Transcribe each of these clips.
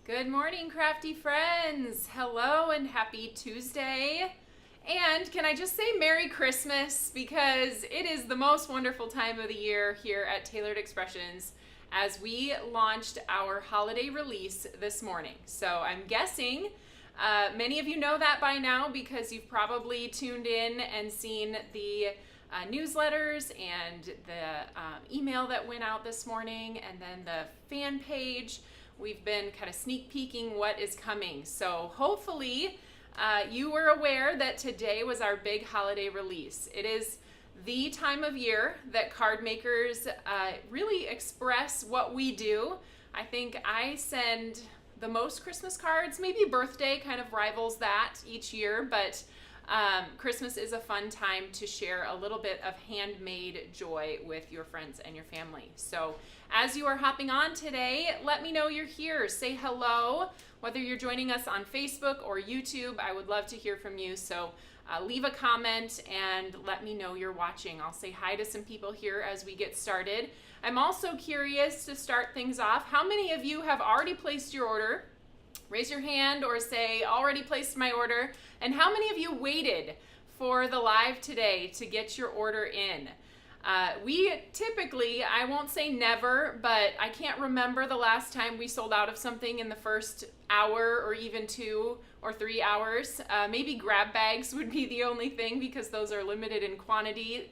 Good morning, crafty friends. Hello and happy Tuesday. And can I just say Merry Christmas, because it is the most wonderful time of the year here at Tailored Expressions as we launched our holiday release this morning. So I'm guessing many of you know that by now because you've probably tuned in and seen the newsletters and the email that went out this morning, and then the fan page. We've been kind of sneak peeking what is coming. So hopefully you were aware that today was our big holiday release. It is the time of year that card makers really express what we do. I think I send the most Christmas cards. Maybe birthday kind of rivals that each year, but Christmas is a fun time to share a little bit of handmade joy with your friends and your family. So as you are hopping on today, let me know you're here. Say hello, whether you're joining us on Facebook or YouTube. I would love to hear from you. So leave a comment and let me know you're watching. I'll say hi to some people here as we get started. I'm also curious to start things off. How many of you have already placed your order? Raise your hand or say, already placed my order. And how many of you waited for the live today to get your order in? We typically, I won't say never, but I can't remember the last time we sold out of something in the first hour or even 2 or 3 hours. Maybe grab bags would be the only thing because those are limited in quantity.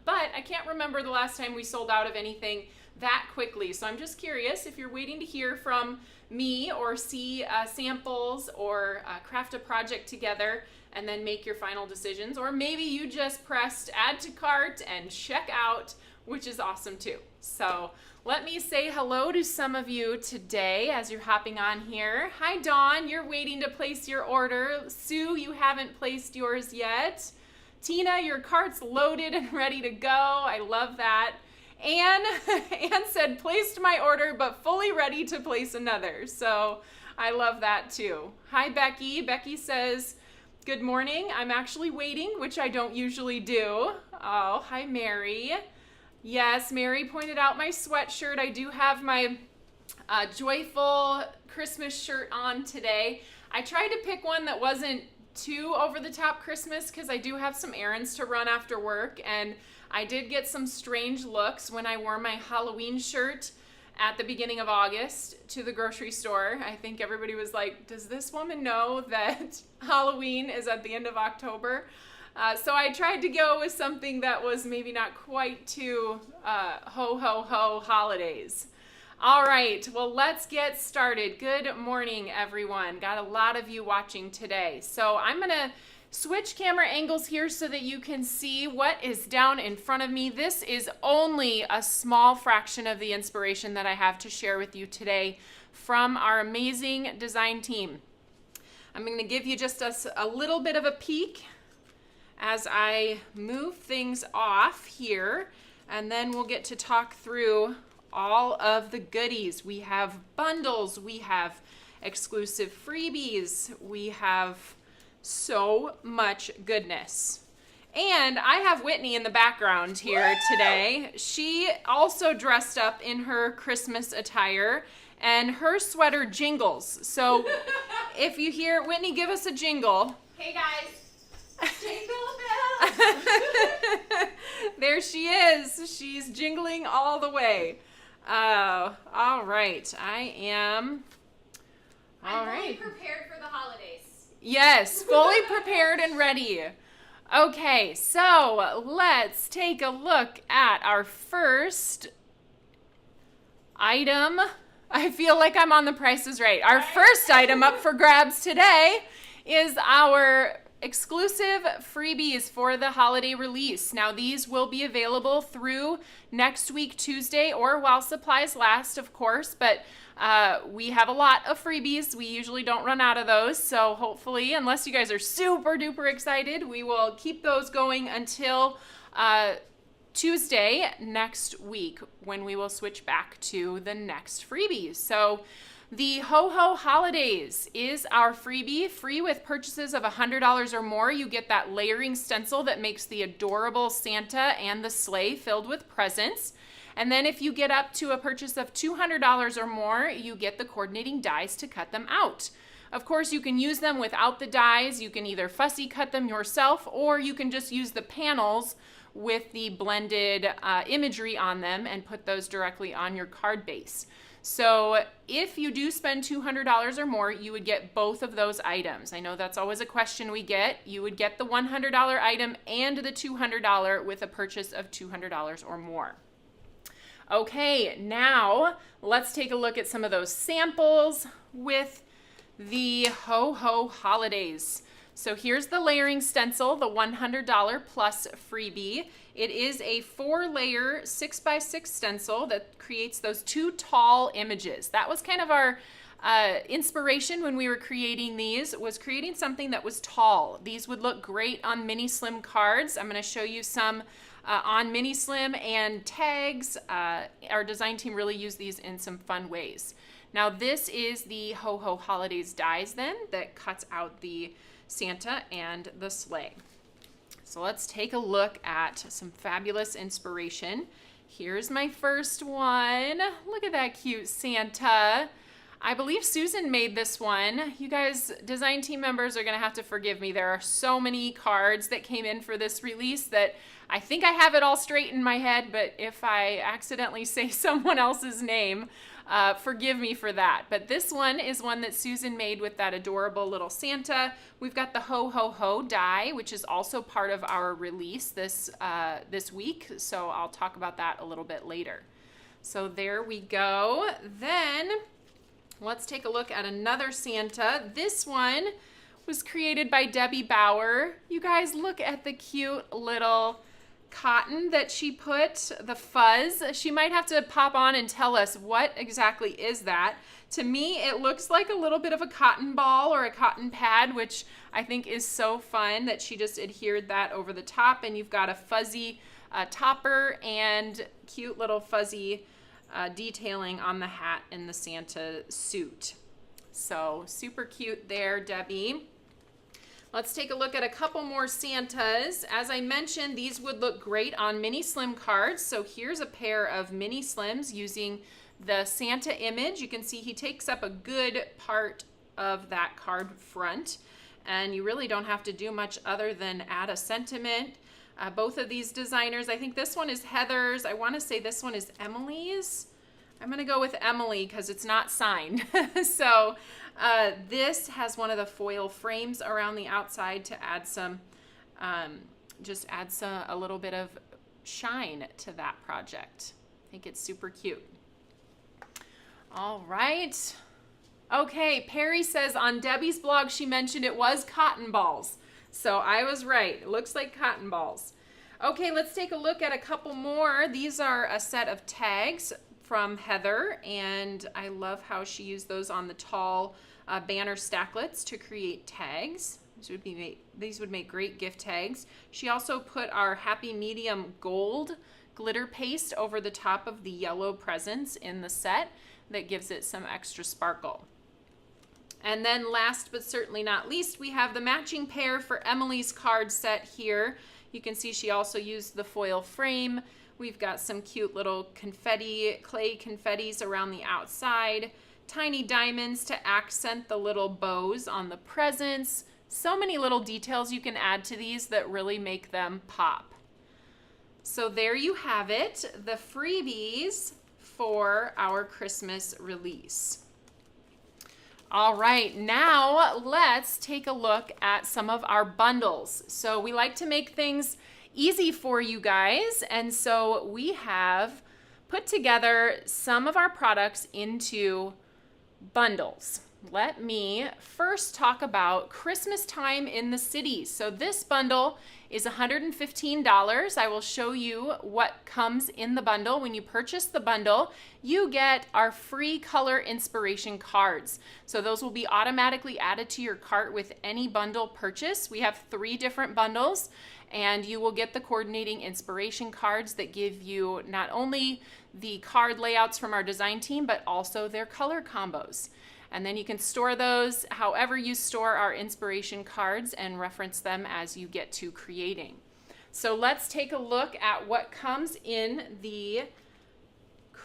But I can't remember the last time we sold out of anything that quickly. So I'm just curious if you're waiting to hear from me or see samples or craft a project together and then make your final decisions, or maybe you just pressed add to cart and check out, which is awesome too. So let me say hello to some of you today as you're hopping on here. Hi Dawn, you're waiting to place your order. Sue, you haven't placed yours yet. Tina, your cart's loaded and ready to go. I love that. Anne said, placed my order, but fully ready to place another. So I love that too. Hi, Becky. Becky says, good morning. I'm actually waiting, which I don't usually do. Oh, hi, Mary. Yes, Mary pointed out my sweatshirt. I do have my joyful Christmas shirt on today. I tried to pick one that wasn't too over-the-top Christmas because I do have some errands to run after work, and I did get some strange looks when I wore my Halloween shirt at the beginning of August to the grocery store. I think everybody was like, does this woman know that Halloween is at the end of October? So I tried to go with something that was maybe not quite too ho, ho, ho holidays. All right, well, let's get started. Good morning, everyone. Got a lot of you watching today. So I'm going to switch camera angles here so that you can see what is down in front of me. This is only a small fraction of the inspiration that I have to share with you today from our amazing design team. I'm going to give you just a little bit of a peek as I move things off here, and then we'll get to talk through all of the goodies. We have bundles, we have exclusive freebies, we have so much goodness. And I have Whitney in the background here today. She also dressed up in her Christmas attire, and her sweater jingles. So if you hear Whitney, give us a jingle. Hey guys, jingle bells. There she is. She's jingling all the way. All right. I'm fully prepared for the holidays. Yes, fully prepared and ready. Okay, so let's take a look at our first item. I feel like I'm on The Price is Right. Our first item up for grabs today is our exclusive freebies for the holiday release. Now, these will be available through next week, Tuesday, or while supplies last, of course, but we have a lot of freebies. We usually don't run out of those, so hopefully, unless you guys are super duper excited, we will keep those going until Tuesday next week when we will switch back to the next freebies. So the Ho Ho Holidays is our freebie. Free with purchases of $100 or more. You get that layering stencil that makes the adorable Santa and the sleigh filled with presents. And then if you get up to a purchase of $200 or more, you get the coordinating dies to cut them out. Of course, you can use them without the dies. You can either fussy cut them yourself, or you can just use the panels with the blended imagery on them and put those directly on your card base. So if you do spend $200 or more, you would get both of those items. I know that's always a question we get. You would get the $100 item and the $200 with a purchase of $200 or more. Okay, now let's take a look at some of those samples with the Ho Ho Holidays. So here's the layering stencil, the $100 plus freebie. It is a 4-layer 6x6 stencil that creates those 2 tall images. That was kind of our inspiration when we were creating these, was creating something that was tall. These would look great on mini slim cards. I'm going to show you some on mini slim and tags. Our design team really used these in some fun ways. Now this is the Ho Ho Holidays dies then that cuts out the Santa and the sleigh. So let's take a look at some fabulous inspiration. Here's my first one. Look at that cute Santa. I believe Susan made this one. You guys, design team members, are going to have to forgive me. There are so many cards that came in for this release that I think I have it all straight in my head, but if I accidentally say someone else's name, forgive me for that. But this one is one that Susan made with that adorable little Santa. We've got the Ho Ho Ho die, which is also part of our release this week. So I'll talk about that a little bit later. So there we go. Then let's take a look at another Santa. This one was created by Debbie Bauer. You guys, look at the cute little cotton that she put, the fuzz. She might have to pop on and tell us what exactly is that. To me, it looks like a little bit of a cotton ball or a cotton pad, which I think is so fun that she just adhered that over the top, and you've got a fuzzy topper and cute little fuzzy detailing on the hat and the Santa suit. So super cute there, Debbie. Let's take a look at a couple more Santas. As I mentioned, these would look great on mini slim cards. So here's a pair of mini slims using the Santa image. You can see he takes up a good part of that card front, and you really don't have to do much other than add a sentiment. Both of these designers, I think this one is Heather's. I want to say this one is Emily's. I'm going to go with Emily because it's not signed. So this has one of the foil frames around the outside to add some, just adds a little bit of shine to that project. I think it's super cute. All right. Okay, Perry says on Debbie's blog she mentioned it was cotton balls. So I was right. It looks like cotton balls. Okay, let's take a look at a couple more. These are a set of tags from Heather, and I love how she used those on the tall banner stacklets to create tags. These would make great gift tags. She also put our Happy Medium Gold glitter paste over the top of the yellow presents in the set that gives it some extra sparkle. And then last but certainly not least, we have the matching pair for Emily's card set here. You can see she also used the foil frame. We've got some cute little confetti, clay confettis around the outside, tiny diamonds to accent the little bows on the presents. So many little details you can add to these that really make them pop. So there you have it, the freebies for our Christmas release. All right, now let's take a look at some of our bundles. So we like to make things easy for you guys, and so we have put together some of our products into bundles. Let me first talk about Christmas time in the city. So this bundle is $115. I will show you what comes in the bundle. When you purchase the bundle, you get our free color inspiration cards. So those will be automatically added to your cart with any bundle purchase. We have 3 different bundles, and you will get the coordinating inspiration cards that give you not only the card layouts from our design team, but also their color combos. And then you can store those however you store our inspiration cards and reference them as you get to creating. So let's take a look at what comes in the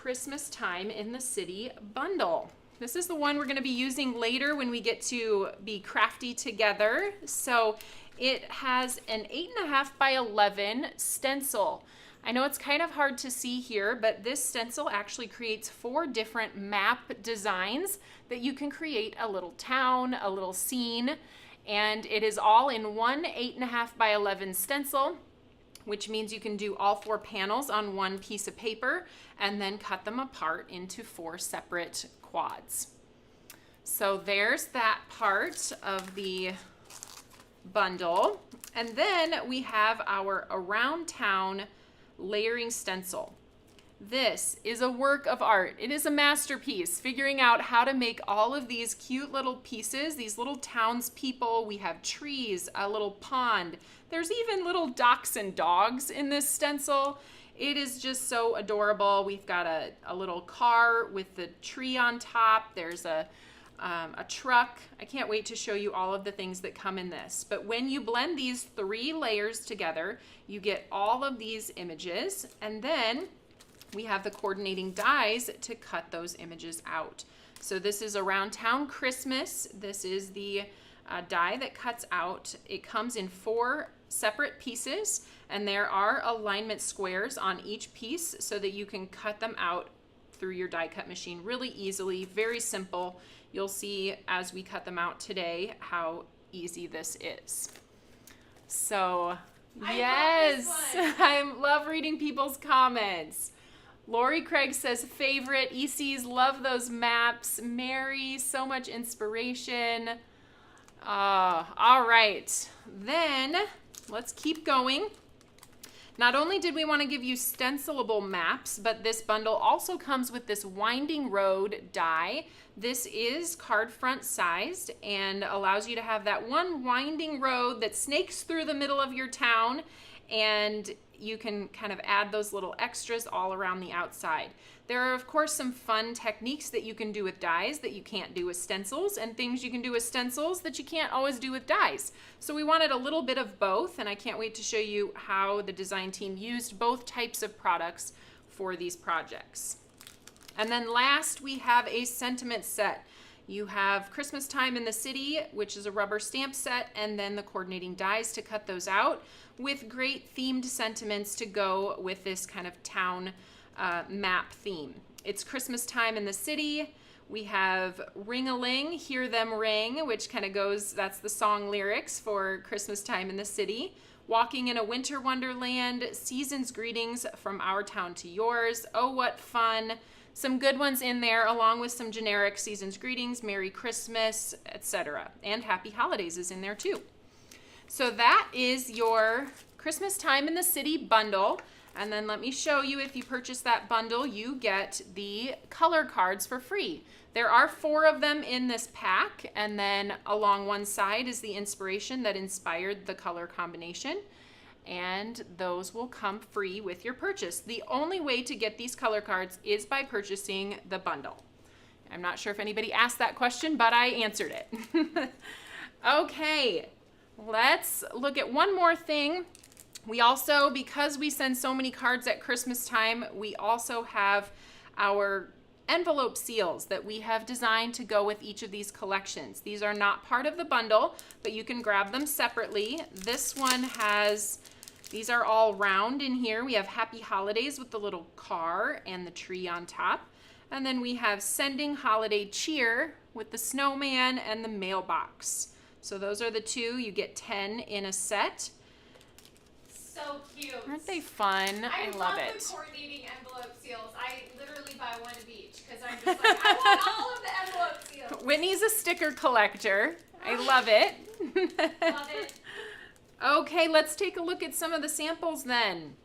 Christmas Time in the City bundle. This is the one we're going to be using later when we get to be crafty together. So it has an 8.5 by 11 stencil. I know it's kind of hard to see here, but this stencil actually creates 4 different map designs that you can create a little town, a little scene, and it is all in one 8.5 by 11 stencil, which means you can do all 4 panels on one piece of paper and then cut them apart into 4 separate quads. So there's that part of the bundle. And then we have our Around Town layering stencil. This is a work of art. It is a masterpiece, figuring out how to make all of these cute little pieces, these little townspeople. We have trees, a little pond. There's even little ducks and dogs in this stencil. It is just so adorable. We've got a little car with the tree on top. There's a truck. I can't wait to show you all of the things that come in this. But when you blend these 3 layers together, you get all of these images, and then we have the coordinating dies to cut those images out. So this is Around Town Christmas. This is the die that cuts out. It comes in 4 separate pieces, and there are alignment squares on each piece so that you can cut them out through your die cut machine really easily, very simple. You'll see as we cut them out today how easy this is. So yes, I love reading people's comments. Lori Craig says favorite. ECs love those maps. Mary, so much inspiration. All right, then let's keep going. Not only did we want to give you stencilable maps, but this bundle also comes with this winding road die. This is card front sized and allows you to have that one winding road that snakes through the middle of your town, and you can kind of add those little extras all around the outside. There are, of course, some fun techniques that you can do with dies that you can't do with stencils, and things you can do with stencils that you can't always do with dies. So we wanted a little bit of both, and I can't wait to show you how the design team used both types of products for these projects. And then last, we have a sentiment set. You have Christmas Time in the City, which is a rubber stamp set, and then the coordinating dies to cut those out with great themed sentiments to go with this kind of town map theme. It's Christmas Time in the City. We have Ring-a-Ling, Hear Them Ring, which kind of goes, that's the song lyrics for Christmas Time in the City. Walking in a Winter Wonderland, Season's Greetings from Our Town to Yours. Oh, what fun. Some good ones in there, along with some generic Season's Greetings, Merry Christmas, etc. And Happy Holidays is in there too. So that is your Christmas Time in the City bundle. And then let me show you, if you purchase that bundle, you get the color cards for free. There are 4 of them in this pack, and then along one side is the inspiration that inspired the color combination, and those will come free with your purchase. The only way to get these color cards is by purchasing the bundle. I'm not sure if anybody asked that question, but I answered it. Okay, let's look at one more thing. We also, because we send so many cards at Christmas time, we also have our envelope seals that we have designed to go with each of these collections. These are not part of the bundle, but you can grab them separately. This one has, these are all round in here. We have Happy Holidays with the little car and the tree on top. And then we have Sending Holiday Cheer with the snowman and the mailbox. So those are the 2. You get 10 in a set. So cute. Aren't they fun? I love it. The coordinating envelope seals. I literally buy one of each because I'm just like, I want all of the envelope seals. Whitney's a sticker collector. I love it. Love it. Okay, let's take a look at some of the samples then.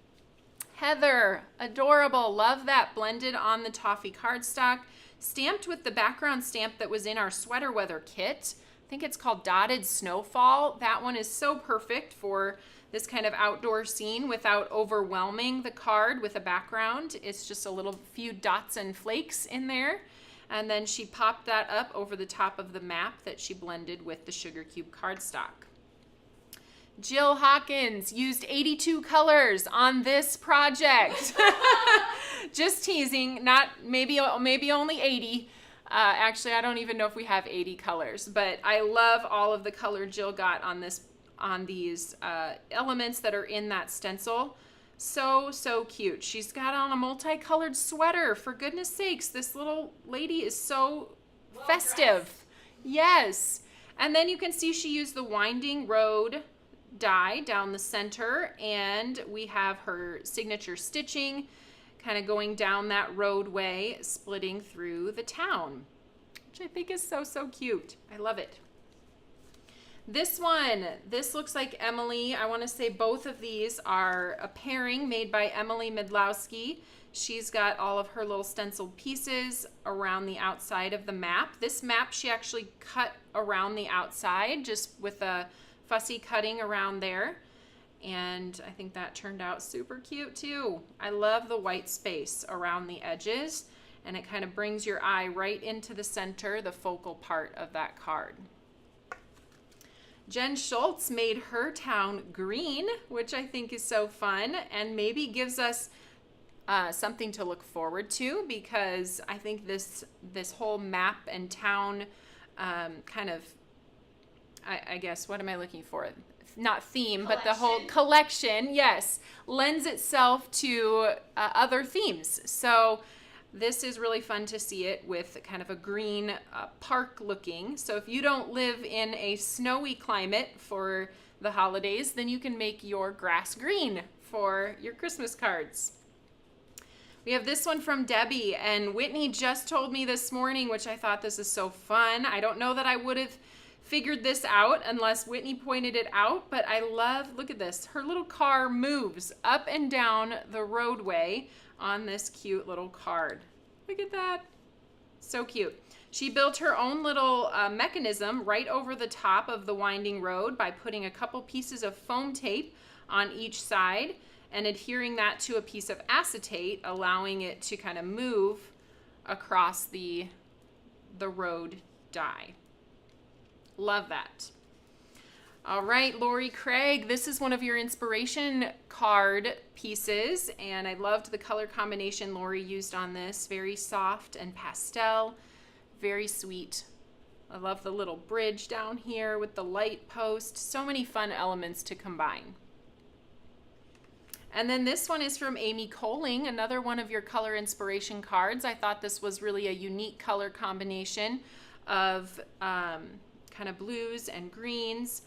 Heather, adorable. Love that, blended on the toffee cardstock. Stamped with the background stamp that was in our sweater weather kit. I think it's called Dotted Snowfall. That one is so perfect for this kind of outdoor scene without overwhelming the card with a background. It's just a little few dots and flakes in there. And then she popped that up over the top of the map that she blended with the sugar cube cardstock. Jill Hawkins used 82 colors on this project. Just teasing, not maybe only 80. Actually, I don't even know if we have 80 colors, but I love all of the color Jill got on these elements that are in that stencil. So cute. She's got on a multicolored sweater. For goodness sakes, this little lady is so festive. Yes. And then you can see she used the winding road die down the center, and we have her signature stitching kind of going down that roadway, splitting through the town, which I think is so cute. I love it. This looks like Emily. I want to say both of these are a pairing made by Emily Midlowski. She's got all of her little stenciled pieces around the outside of the map. This map she actually cut around the outside just with a fussy cutting around there. And I think that turned out super cute too. I love the white space around the edges, and it kind of brings your eye right into the center, the focal part of that card. Jen Schultz made her town green, which I think is so fun and maybe gives us something to look forward to, because I think this whole map and town kind of, I guess, what am I looking for? Not theme, but the whole collection, yes, lends itself to other themes. So this is really fun to see it with kind of a green park looking. So if you don't live in a snowy climate for the holidays, then you can make your grass green for your Christmas cards. We have this one from Debbie, and Whitney just told me this morning, which I thought this is so fun. I don't know that I would have figured this out unless Whitney pointed it out, but I love, look at this. Her little car moves up and down the roadway on this cute little card. Look at that. So cute. She built her own little mechanism right over the top of the winding road by putting a couple pieces of foam tape on each side and adhering that to a piece of acetate, allowing it to kind of move across the road die. Love that. All right, Lori Craig, this is one of your inspiration card pieces, and I loved the color combination Lori used on this. Very soft and pastel, very sweet. I love the little bridge down here with the light post. So many fun elements to combine. And then this one is from Amy Coling, another one of your color inspiration cards. I thought this was really a unique color combination of kind of blues and greens,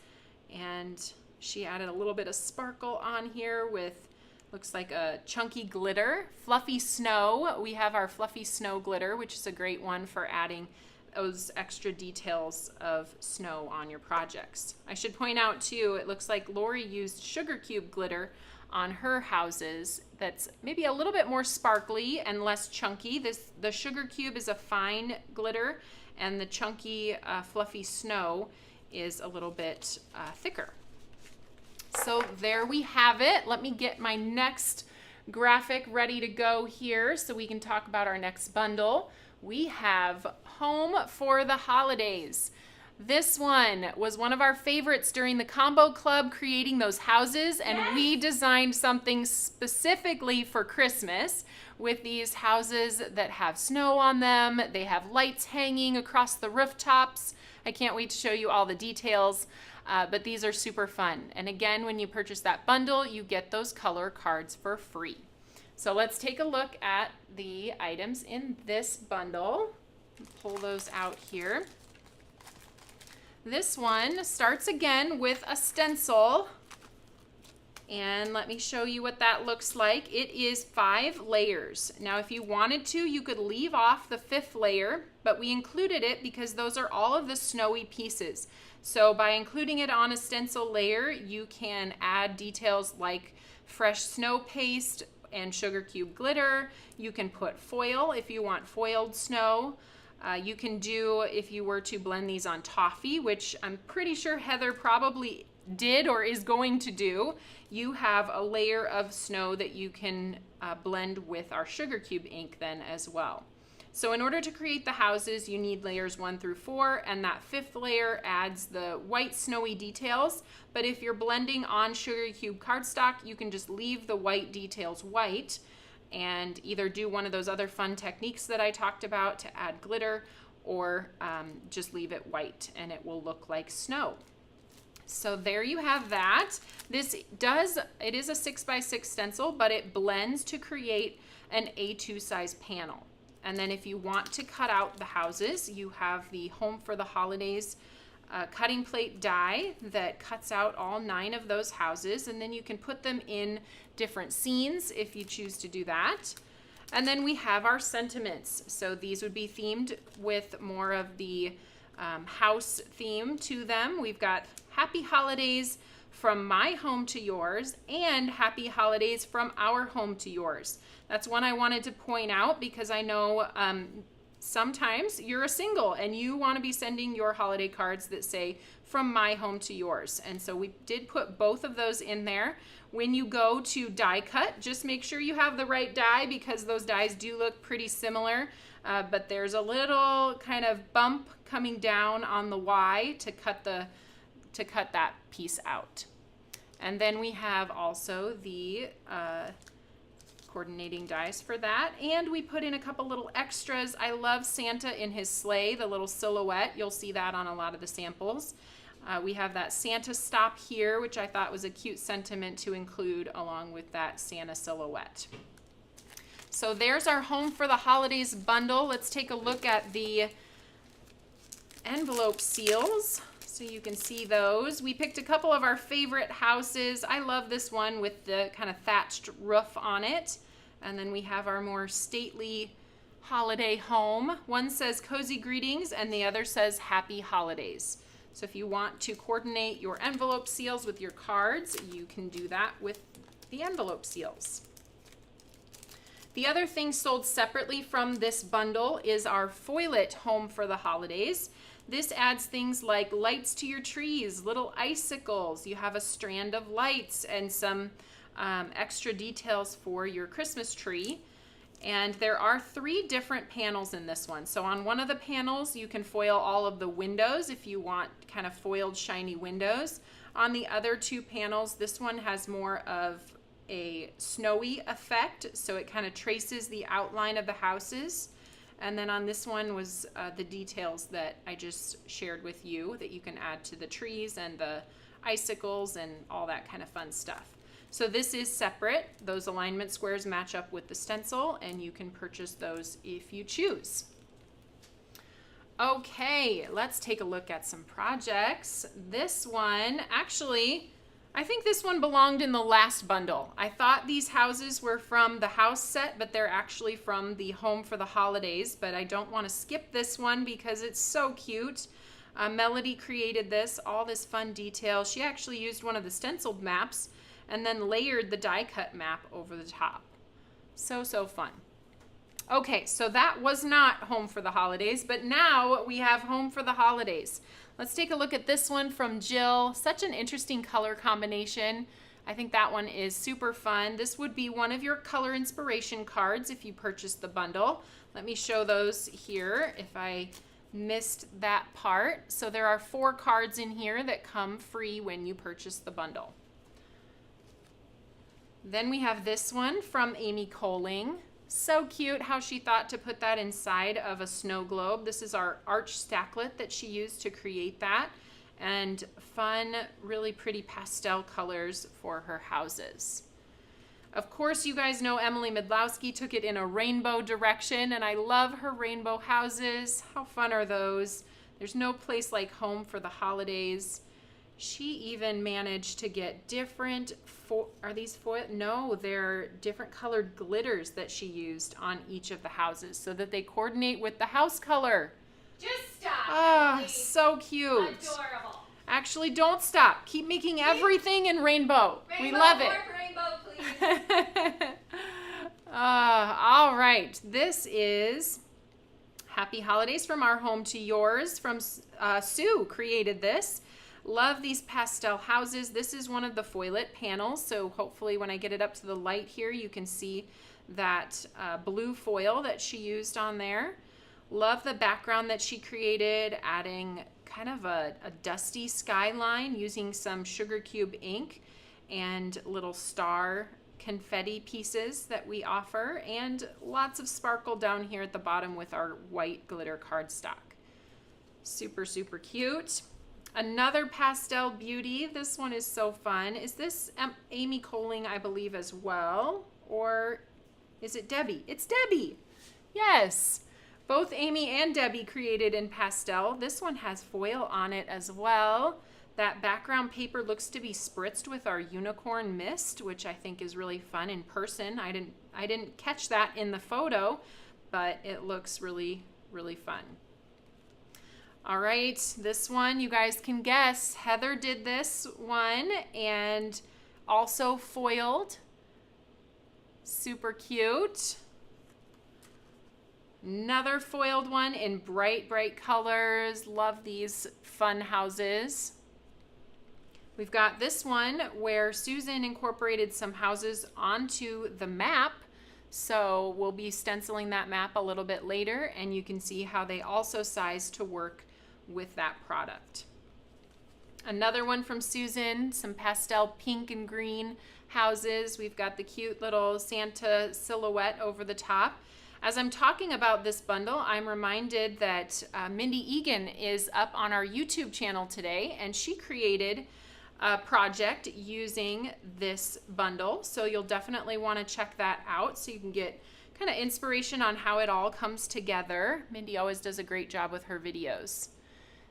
and she added a little bit of sparkle on here with, looks like a chunky glitter. Fluffy snow. We have our fluffy snow glitter, which is a great one for adding those extra details of snow on your projects. I should point out too, it looks like Lori used sugar cube glitter on her houses that's maybe a little bit more sparkly and less chunky. The sugar cube is a fine glitter, and the chunky fluffy snow is a little bit thicker. So there we have it. Let me get my next graphic ready to go here so we can talk about our next bundle. We have Home for the Holidays. This one was one of our favorites during the Combo Club, creating those houses, and we designed something specifically for Christmas with these houses that have snow on them. They have lights hanging across the rooftops. I can't wait to show you all the details, but these are super fun. And again, when you purchase that bundle, you get those color cards for free. So let's take a look at the items in this bundle. Pull those out here. This one starts again with a stencil, and let me show you what that looks like. It is 5 layers. Now, if you wanted to, you could leave off the 5th layer, but we included it because those are all of the snowy pieces. So by including it on a stencil layer, you can add details like fresh snow paste and sugar cube glitter. You can put foil if you want foiled snow. You can do, if you were to blend these on toffee, which I'm pretty sure Heather probably did or is going to do, you have a layer of snow that you can blend with our sugar cube ink then as well. So in order to create the houses, you need layers 1 through 4, and that 5th layer adds the white snowy details. But if you're blending on Sugar Cube cardstock, you can just leave the white details white and either do one of those other fun techniques that I talked about to add glitter, or just leave it white and it will look like snow. So there you have that. It is a 6x6 stencil, but it blends to create an A2 size panel. And then if you want to cut out the houses, you have the Home for the Holidays cutting plate die that cuts out all 9 of those houses, and then you can put them in different scenes if you choose to do that. And then we have our sentiments. So these would be themed with more of the house theme to them. We've got Happy Holidays from my home to yours and Happy Holidays from our home to yours. That's one I wanted to point out because I know sometimes you're a single and you want to be sending your holiday cards that say from my home to yours. And so we did put both of those in there. When you go to die cut, just make sure you have the right die because those dies do look pretty similar, but there's a little kind of bump coming down on the Y to cut that piece out. And then we have also the coordinating dies for that, and we put in a couple little extras. I love Santa in his sleigh, the little silhouette. You'll see that on a lot of the samples. We have that Santa stop here, which I thought was a cute sentiment to include along with that Santa silhouette. So there's our Home for the Holidays bundle. Let's take a look at the envelope seals so you can see those. We picked a couple of our favorite houses. I love this one with the kind of thatched roof on it. And then we have our more stately holiday home. One says Cozy Greetings and the other says Happy Holidays. So if you want to coordinate your envelope seals with your cards, you can do that with the envelope seals. The other thing sold separately from this bundle is our Foil It Home for the Holidays. This adds things like lights to your trees, little icicles. You have a strand of lights and some extra details for your Christmas tree. And there are 3 different panels in this one. So on one of the panels, you can foil all of the windows if you want kind of foiled shiny windows. On the other 2 panels, this one has more of a snowy effect. So it kind of traces the outline of the houses. And then on this one was the details that I just shared with you that you can add to the trees and the icicles and all that kind of fun stuff. So this is separate. Those alignment squares match up with the stencil and you can purchase those if you choose. Okay, let's take a look at some projects. This one, actually, I think this one belonged in the last bundle. I thought these houses were from the house set, but they're actually from the Home for the Holidays, but I don't want to skip this one because it's so cute. Melody created this, all this fun detail. She actually used one of the stenciled maps and then layered the die cut map over the top. So fun. Okay, so that was not Home for the Holidays, but now we have Home for the Holidays. Let's take a look at this one from Jill. Such an interesting color combination. I think that one is super fun. This would be one of your color inspiration cards if you purchase the bundle. Let me show those here if I missed that part. So there are 4 cards in here that come free when you purchase the bundle. Then we have this one from Amy Coling. So cute how she thought to put that inside of a snow globe. This is our arch stacklet that she used to create that. And fun, really pretty pastel colors for her houses. Of course, you guys know Emily Midlowski took it in a rainbow direction, and I love her rainbow houses. How fun are those? There's no place like home for the holidays. She even managed to get different, are these foil? No, they're different colored glitters that she used on each of the houses so that they coordinate with the house color. Just stop. Oh, Emily. so cute. Adorable. Actually, don't stop. Keep making everything in rainbow. We love it. Rainbow, please. All right. This is Happy Holidays from Our Home to Yours from Sue created this. Love these pastel houses. This is one of the Foil It panels, so hopefully when I get it up to the light here, you can see that blue foil that she used on there. Love the background that she created, adding kind of a dusty skyline using some sugar cube ink and little star confetti pieces that we offer, and lots of sparkle down here at the bottom with our white glitter cardstock. Super, super cute. Another pastel beauty. This one is so fun. Is this Amy Coling, I believe, as well? Or is it Debbie? It's Debbie. Yes. Both Amy and Debbie created in pastel. This one has foil on it as well. That background paper looks to be spritzed with our unicorn mist, which I think is really fun in person. I didn't catch that in the photo, but it looks really, really fun. All right, this one you guys can guess. Heather did this one and also foiled. Super cute. Another foiled one in bright, bright colors. Love these fun houses. We've got this one where Susan incorporated some houses onto the map. So we'll be stenciling that map a little bit later, and you can see how they also size to work with that product. Another one from Susan, some pastel pink and green houses. We've got the cute little Santa silhouette over the top. As I'm talking about this bundle, I'm reminded that Mindy Egan is up on our YouTube channel today, and she created a project using this bundle. So you'll definitely want to check that out so you can get kind of inspiration on how it all comes together. Mindy always does a great job with her videos.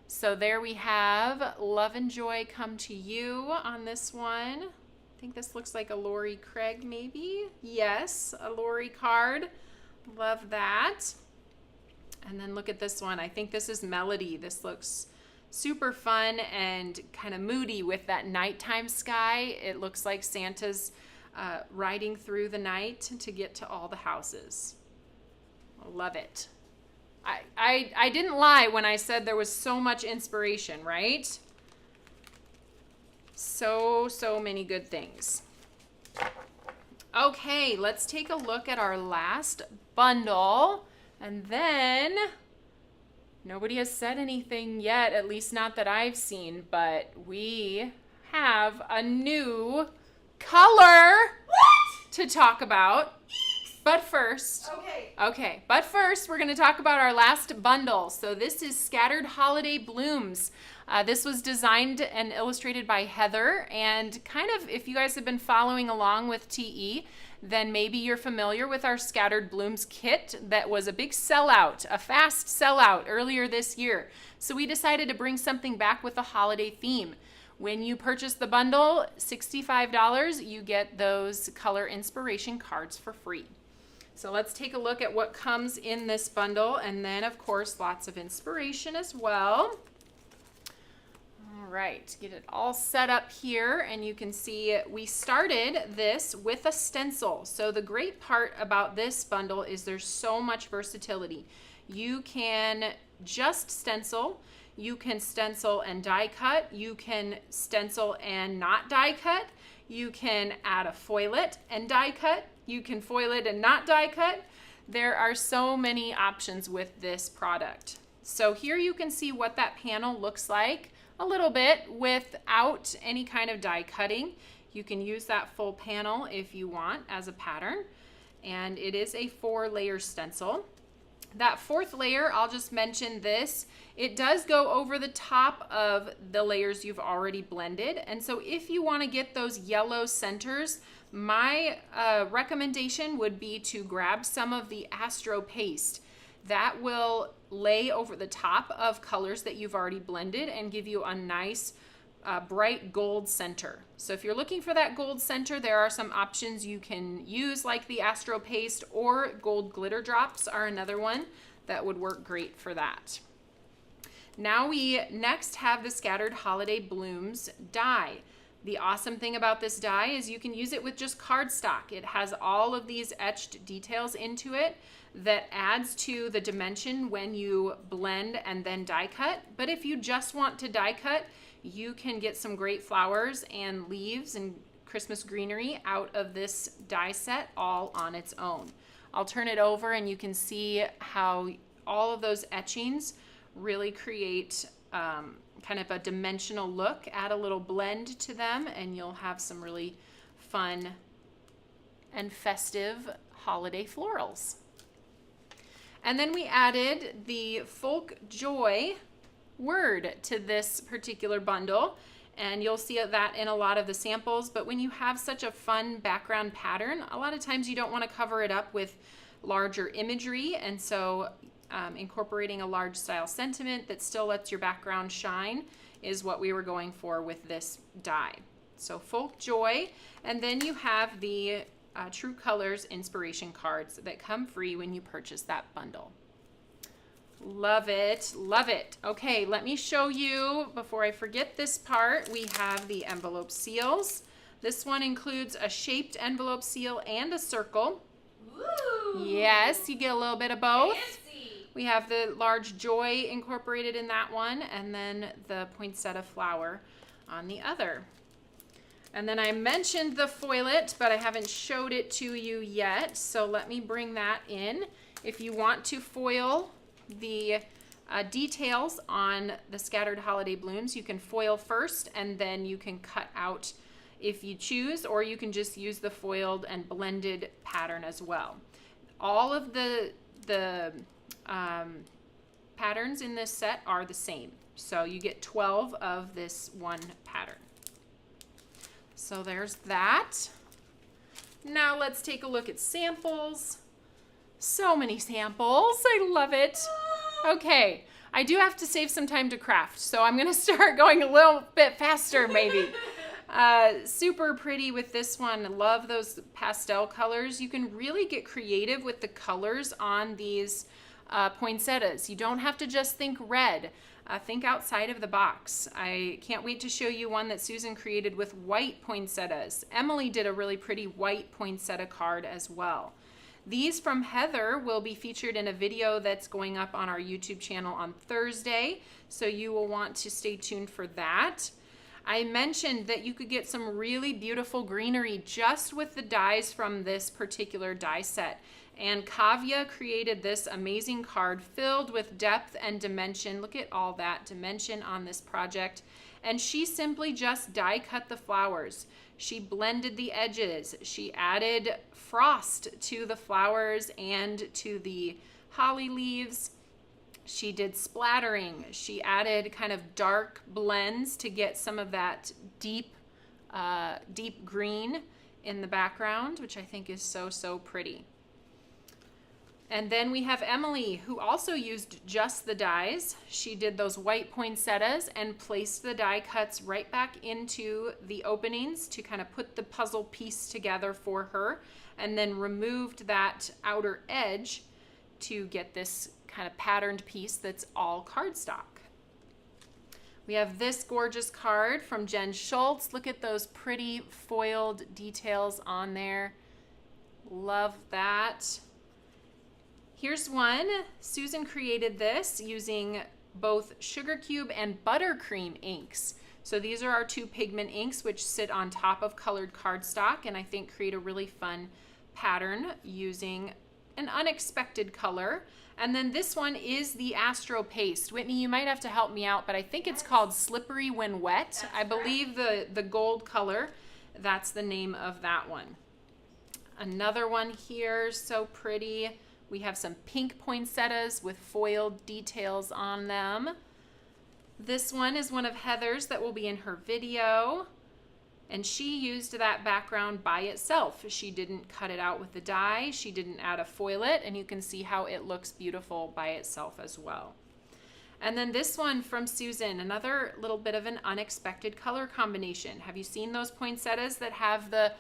So there we have Love and Joy Come to You on this one. I think this looks like a Lori Craig maybe. Yes, a Lori card. Love that. And then look at this one. I think this is Melody. This looks super fun and kind of moody with that nighttime sky. It looks like Santa's riding through the night to get to all the houses. Love it. I didn't lie when I said there was so much inspiration, right? So many good things. Okay, let's take a look at our last bundle, and then nobody has said anything yet, at least not that I've seen, but we have a new color to talk about. But first, but first we're going to talk about our last bundle. So this is Scattered Holiday Blooms. This was designed and illustrated by Heather, and kind of, if you guys have been following along with TE, then maybe you're familiar with our Scattered Blooms kit that was a big sellout, a fast sellout earlier this year. So we decided to bring something back with a holiday theme. When you purchase the bundle, $65, you get those color inspiration cards for free. So let's take a look at what comes in this bundle, and then of course lots of inspiration as well. All right, get it all set up here, and you can see we started this with a stencil. So the great part about this bundle is there's so much versatility. You can just stencil, you can stencil and die cut, you can stencil and not die cut, you can add a foilet and die cut, you can foil it and not die cut. There are so many options with this product. So here you can see what that panel looks like a little bit without any kind of die cutting. You can use that full panel if you want as a pattern, and it is a 4-layer stencil. That 4th layer, I'll just mention this, it does go over the top of the layers you've already blended, and so if you want to get those yellow centers, my recommendation would be to grab some of the Astro paste. That will lay over the top of colors that you've already blended and give you a nice bright gold center. So if you're looking for that gold center, there are some options you can use, like the Astro paste, or gold glitter drops are another one that would work great for that. Now we next have the Scattered Holiday Blooms die. The awesome thing about this die is you can use it with just cardstock. It has all of these etched details into it that adds to the dimension when you blend and then die cut. But if you just want to die cut, you can get some great flowers and leaves and Christmas greenery out of this die set all on its own. I'll turn it over and you can see how all of those etchings really create kind of a dimensional look. Add a little blend to them and you'll have some really fun and festive holiday florals. And then we added the Folk Joy word to this particular bundle, and you'll see that in a lot of the samples. But when you have such a fun background pattern, a lot of times you don't want to cover it up with larger imagery, and so incorporating a large style sentiment that still lets your background shine is what we were going for with this die. So Folk Joy, and then you have the True Colors inspiration cards that come free when you purchase that bundle. Love it, love it. Okay, let me show you, before I forget this part, we have the envelope seals. This one includes a shaped envelope seal and a circle. Ooh. Yes, you get a little bit of both. Fancy. We have the large joy incorporated in that one, and then the poinsettia flower on the other. And then I mentioned the foilet, but I haven't showed it to you yet, so let me bring that in. If you want to foil the details on the scattered holiday blooms, you can foil first and then you can cut out if you choose, or you can just use the foiled and blended pattern as well. All of the patterns in this set are the same, so you get 12 of this one pattern. So there's that. Now let's take a look at samples. So many samples. I love it. Okay, I do have to save some time to craft, so I'm going to start going a little bit faster maybe. Super pretty with this one. Love those pastel colors. You can really get creative with the colors on these poinsettias. You don't have to just think red. Think outside of the box. I can't wait to show you one that Susan created with white poinsettias. Emily did a really pretty white poinsettia card as well. These from Heather will be featured in a video that's going up on our YouTube channel on Thursday, so you will want to stay tuned for that. I mentioned that you could get some really beautiful greenery just with the dies from this particular die set. And Kavya created this amazing card filled with depth and dimension. Look at all that dimension on this project. And she simply just die cut the flowers. She blended the edges. She added frost to the flowers and to the holly leaves. She did splattering. She added kind of dark blends to get some of that deep green in the background, which I think is so, so pretty. And then we have Emily, who also used just the dies. She did those white poinsettias and placed the die cuts right back into the openings to kind of put the puzzle piece together for her, and then removed that outer edge to get this kind of patterned piece that's all cardstock. We have this gorgeous card from Jen Schultz. Look at those pretty foiled details on there. Love that. Here's one. Susan created this using both sugar cube and buttercream inks. So these are our two pigment inks which sit on top of colored cardstock, and I think create a really fun pattern using an unexpected color. And then this one is the Astro Paste. Whitney, you might have to help me out, but I think it's called Slippery When Wet. That's I believe the gold color, that's the name of that one. Another one here, so pretty. We have some pink poinsettias with foiled details on them. This one is one of Heather's that will be in her video. And she used that background by itself. She didn't cut it out with the die. She didn't add a foilet, and you can see how it looks beautiful by itself as well. And then this one from Susan, another little bit of an unexpected color combination. Have you seen those poinsettias that have the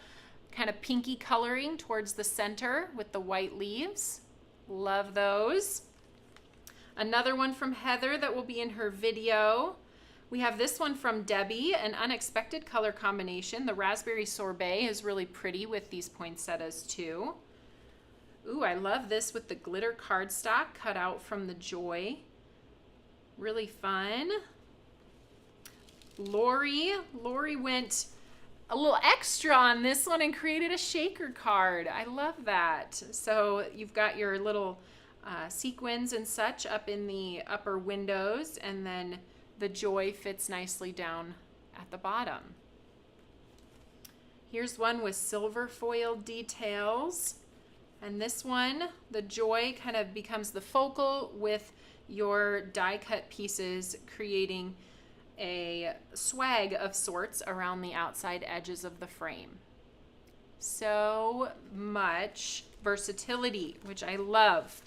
kind of pinky coloring towards the center with the white leaves? Love those. Another one from Heather that will be in her video. We have this one from Debbie, an unexpected color combination. The raspberry sorbet is really pretty with these poinsettias too. Ooh, I love this with the glitter cardstock cut out from the joy. Really fun. Lori went a little extra on this one and created a shaker card. I love that. So you've got your little sequins and such up in the upper windows, and then the joy fits nicely down at the bottom. Here's one with silver foiled details, and this one, the joy kind of becomes the focal with your die cut pieces, creating a swag of sorts around the outside edges of the frame. So much versatility, which I love.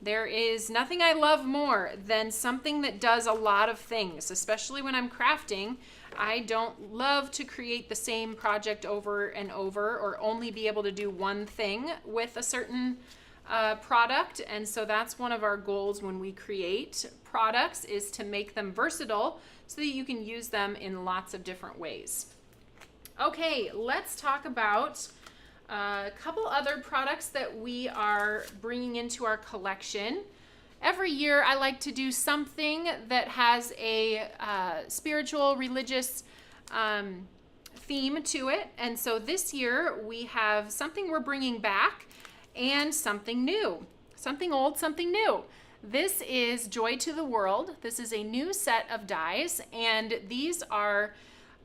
There is nothing I love more than something that does a lot of things, especially when I'm crafting. I don't love to create the same project over and over, or only be able to do one thing with a certain product. And so that's one of our goals when we create products, is to make them versatile so that you can use them in lots of different ways. Okay, let's talk about a couple other products that we are bringing into our collection. Every year I like to do something that has a spiritual, religious theme to it. And so this year we have something we're bringing back and something new. Something old, something new. This is Joy to the World. This is a new set of dies, and these are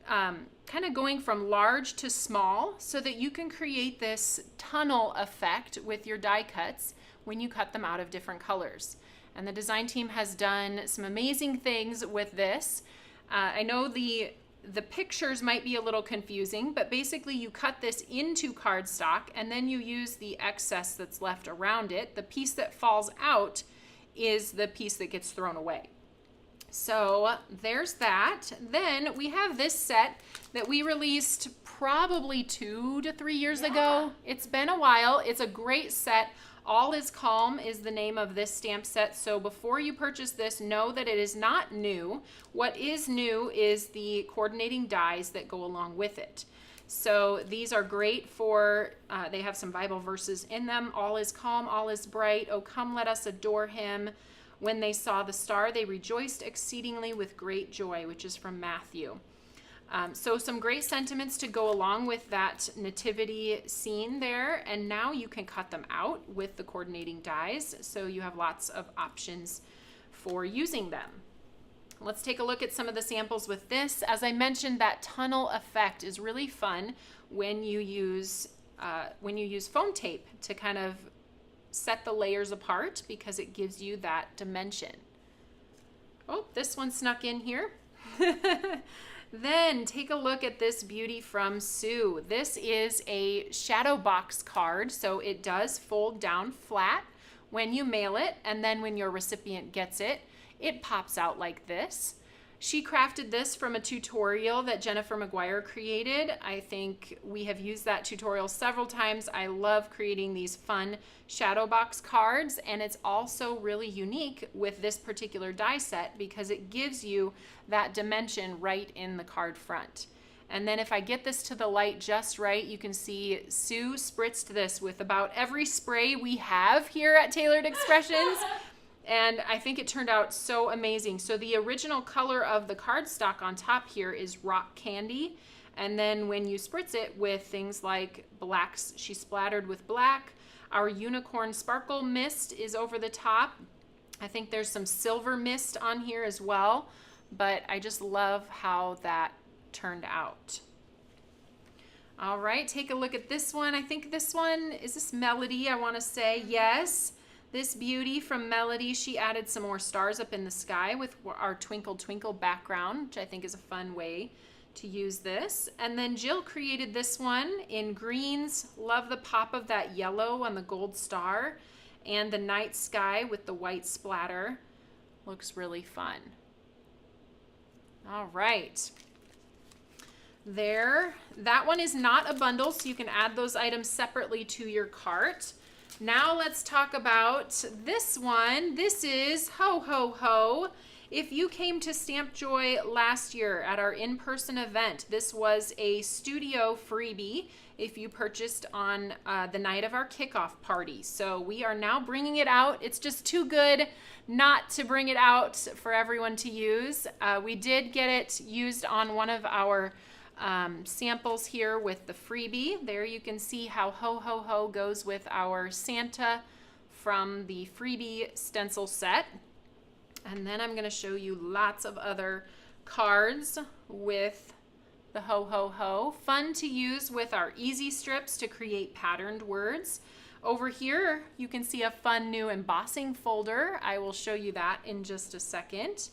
kind of going from large to small so that you can create this tunnel effect with your die cuts when you cut them out of different colors. And the design team has done some amazing things with this. I know the pictures might be a little confusing, but basically you cut this into cardstock and then you use the excess that's left around it. The piece that falls out is the piece that gets thrown away. So there's that. Then we have this set that we released probably 2 to 3 years ago. It's been a while. It's a great set. All is Calm is the name of this stamp set. So before you purchase this, know that it is not new. What is new is the coordinating dies that go along with it. So these are great for, they have some Bible verses in them. All is calm, all is bright. Oh, come, let us adore him. When they saw the star, they rejoiced exceedingly with great joy, which is from Matthew. So some great sentiments to go along with that nativity scene there. And now you can cut them out with the coordinating dies. So you have lots of options for using them. Let's take a look at some of the samples with this. As I mentioned, that tunnel effect is really fun when you use foam tape to kind of set the layers apart, because it gives you that dimension. Oh, this one snuck in here. Then take a look at this beauty from Sue. This is a shadow box card, so it does fold down flat when you mail it, and then when your recipient gets it, it pops out like this. She crafted this from a tutorial that Jennifer McGuire created. I think we have used that tutorial several times. I love creating these fun shadow box cards, and it's also really unique with this particular die set because it gives you that dimension right in the card front. And then if I get this to the light just right, you can see Sue spritzed this with about every spray we have here at Tailored Expressions. And I think it turned out so amazing. So the original color of the cardstock on top here is rock candy. And then when you spritz it with things like blacks, she splattered with black. Our unicorn sparkle mist is over the top. I think there's some silver mist on here as well. But I just love how that turned out. All right, take a look at this one. I think this one, is this Melody? I want to say yes. This beauty from Melody, she added some more stars up in the sky with our Twinkle Twinkle background, which I think is a fun way to use this. And then Jill created this one in greens. Love the pop of that yellow on the gold star, and the night sky with the white splatter. Looks really fun. All right. There, that one is not a bundle, so you can add those items separately to your cart. Now let's talk about this one. This is Ho Ho Ho. If you came to Stamp Joy last year at our in-person event, this was a studio freebie if you purchased on the night of our kickoff party. So we are now bringing it out. It's just too good not to bring it out for everyone to use. We did get it used on one of our samples here with the freebie. There you can see how Ho Ho Ho goes with our Santa from the freebie stencil set. And then I'm going to show you lots of other cards with the ho ho ho. Fun to use with our easy strips to create patterned words. Over here, you can see a fun new embossing folder. I will show you that in just a second.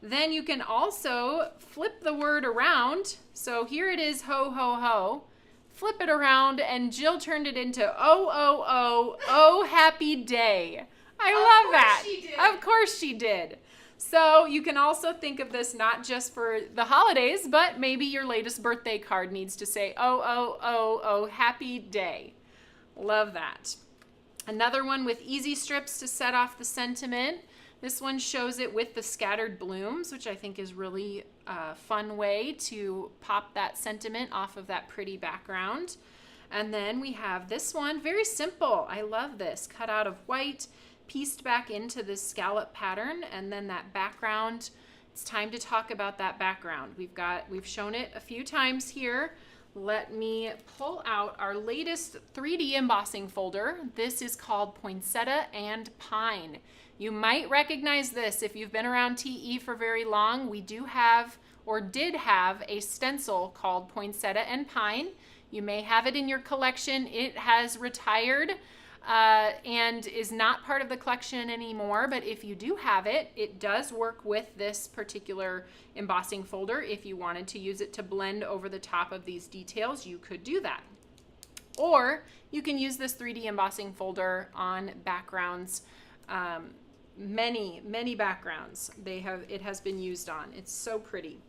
Then you can also flip the word around. So here it is, ho ho ho. Flip it around, and Jill turned it into oh oh oh oh happy day. I love that. She did. Of course she did. So you can also think of this not just for the holidays, but maybe your latest birthday card needs to say, oh, oh, oh, oh, happy day. Love that. Another one with easy strips to set off the sentiment. This one shows it with the scattered blooms, which I think is really a fun way to pop that sentiment off of that pretty background. And then we have this one, very simple. I love this, cut out of white, pieced back into this scallop pattern, and then that background. It's time to talk about that background. We've shown it a few times here. Let me pull out our latest 3D embossing folder. This is called Poinsettia and Pine. You might recognize this if you've been around TE for very long. We do have, or did have, a stencil called Poinsettia and Pine. You may have it in your collection. It has retired and is not part of the collection anymore, but if you do have it, it does work with this particular embossing folder. If you wanted to use it to blend over the top of these details, you could do that. Or you can use this 3D embossing folder on backgrounds, many backgrounds it has been used on. It's so pretty.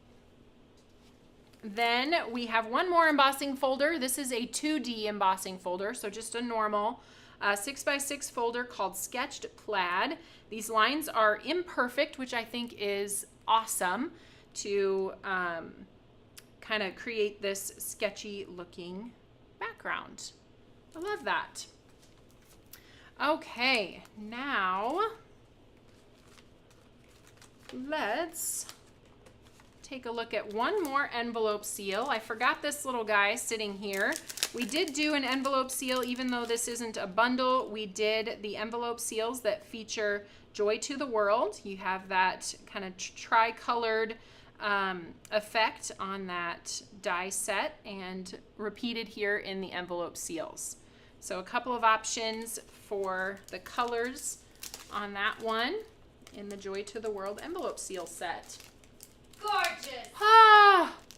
Then we have one more embossing folder. This is a 2D embossing folder, so just a normal 6x6 folder called Sketched Plaid. These lines are imperfect, which I think is awesome to kind of create this sketchy looking background. I love that. Okay, now let's take a look at one more envelope seal. I forgot this little guy sitting here. We did do an envelope seal, even though this isn't a bundle. We did the envelope seals that feature Joy to the World. You have that kind of tri-colored effect on that die set and repeated here in the envelope seals. So a couple of options for the colors on that one in the Joy to the World envelope seal set. Gorgeous.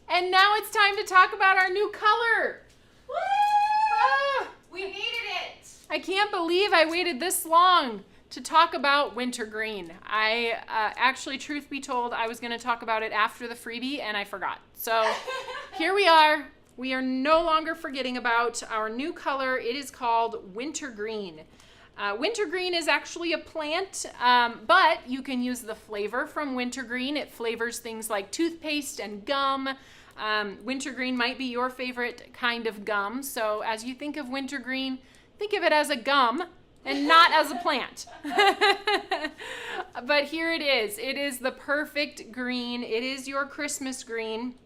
And now it's time to talk about our new color. Woo! We needed it. I can't believe I waited this long to talk about wintergreen. I actually, truth be told, I was going to talk about it after the freebie and I forgot. So here we are. We are no longer forgetting about our new color. It is called wintergreen. Wintergreen is actually a plant, but you can use the flavor from wintergreen. It flavors things like toothpaste and gum. Wintergreen might be your favorite kind of gum. So as you think of wintergreen, think of it as a gum and not as a plant. But here it is. It is the perfect green. It is your Christmas green,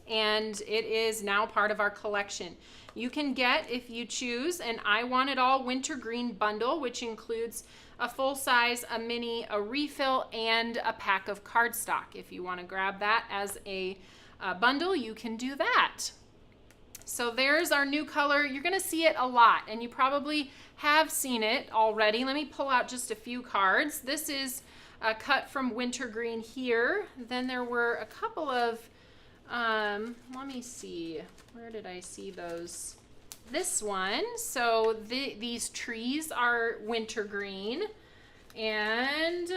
and it is now part of our collection. You can get, if you choose, an I Want It All wintergreen bundle, which includes a full size, a mini, a refill, and a pack of cardstock. If you want to grab that as a bundle, you can do that. So there's our new color. You're going to see it a lot, and you probably have seen it already. Let me pull out just a few cards. This is a cut from wintergreen here. Then there were a couple of let me see, where did I see those? This one, so these trees are wintergreen, and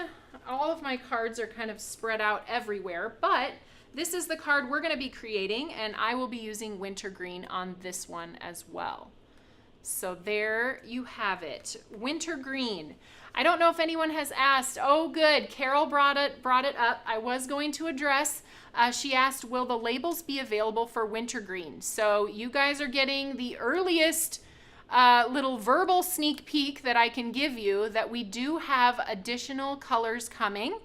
all of my cards are kind of spread out everywhere, but this is the card we're going to be creating, and I will be using wintergreen on this one as well. So there you have it, wintergreen. I don't know if anyone has asked. Oh, good. Carol brought it up. I was going to address. She asked, will the labels be available for wintergreen? So you guys are getting the earliest little verbal sneak peek that I can give you that we do have additional colors coming.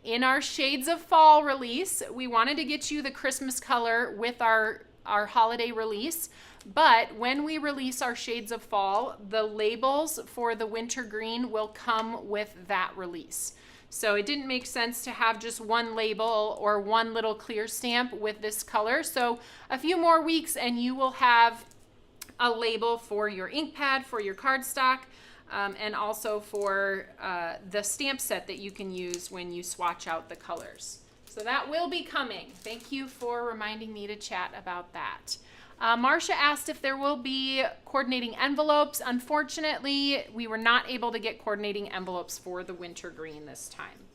In our Shades of Fall release, we wanted to get you the Christmas color with our holiday release, But when we release our shades of fall, the labels for the wintergreen will come with that release. So it didn't make sense to have just one label or one little clear stamp with this color. So a few more weeks and you will have a label for your ink pad, for your cardstock, and also for the stamp set that you can use when you swatch out the colors. So that will be coming. Thank you for reminding me to chat about that. Marcia asked if there will be coordinating envelopes. Unfortunately, we were not able to get coordinating envelopes for the wintergreen this time.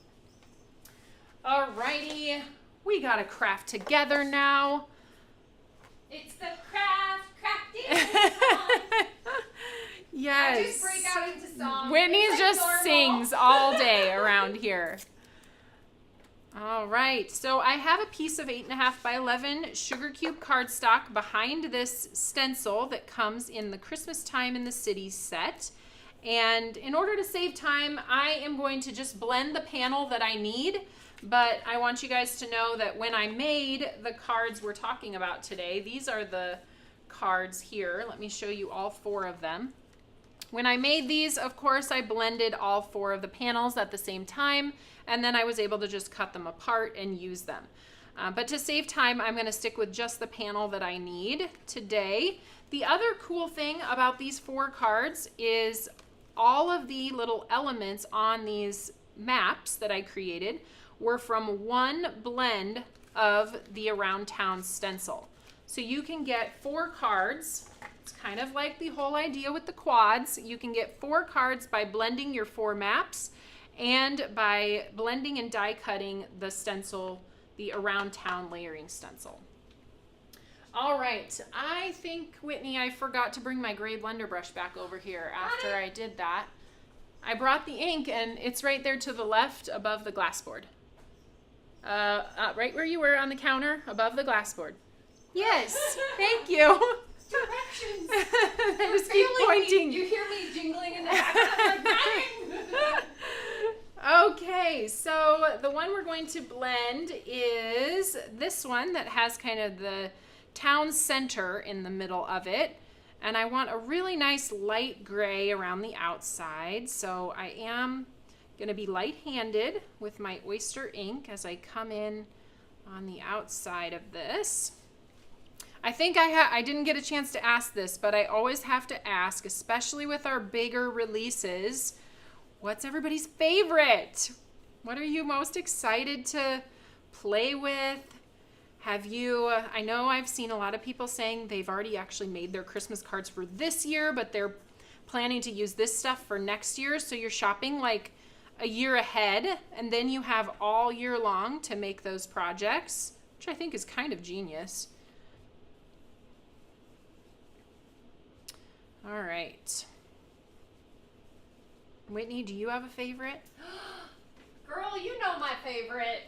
Alrighty, we got to craft together now. It's the crafty. Yes. I just break out into song. Whitney It's just normal. sings all day around here. All right, so I have a piece of 8.5 by 11 sugar cube cardstock behind this stencil that comes in the Christmas Time in the City set. And in order to save time, I am going to just blend the panel that I need. But I want you guys to know that when I made the cards we're talking about today, these are the cards here. Let me show you all 4 of them. When I made these, of course, I blended all 4 of the panels at the same time, and then I was able to just cut them apart and use them. But to save time, I'm going to stick with just the panel that I need today. The other cool thing about these 4 cards is all of the little elements on these maps that I created were from one blend of the Around Town stencil. So you can get 4 cards. It's kind of like the whole idea with the quads. You can get 4 cards by blending your 4 maps and by blending and die cutting the stencil, the Around Town layering stencil. All right, I think, Whitney, I forgot to bring my gray blender brush back over here after I did that. I brought the ink and it's right there to the left above the glass board. Right where you were on the counter, above the glass board. Yes, thank you. Directions. I just keep pointing. You hear me jingling in the background. Like, okay, so the one we're going to blend is this one that has kind of the town center in the middle of it. And I want a really nice light gray around the outside. So I am going to be light-handed with my oyster ink as I come in on the outside of this. I think I didn't get a chance to ask this, but I always have to ask, especially with our bigger releases, what's everybody's favorite? What are you most excited to play with? Have you, I know I've seen a lot of people saying they've already actually made their Christmas cards for this year, but they're planning to use this stuff for next year. So you're shopping like a year ahead, and then you have all year long to make those projects, which I think is kind of genius. All right. Whitney, do you have a favorite? girl, you know my favorite.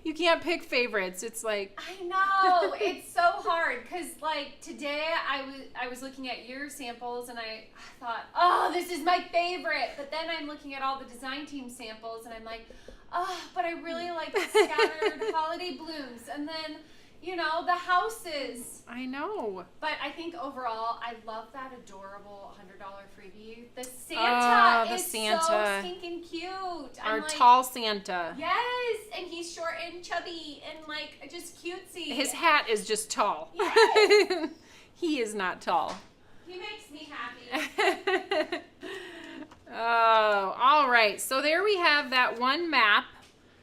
You can't pick favorites. It's like... I know. It's so hard because, like, today I was looking at your samples and I thought, oh, this is my favorite. But then I'm looking at all the design team samples and I'm like, oh, but I really like the scattered holiday blooms. And then, you know, the houses. I know. But I think overall, I love that adorable $100 freebie. The Santa is so stinking cute. Our tall Santa. Yes, and he's short and chubby and like just cutesy. His hat is just tall. Yes. He is not tall. He makes me happy. Oh, all right. So there we have that one map.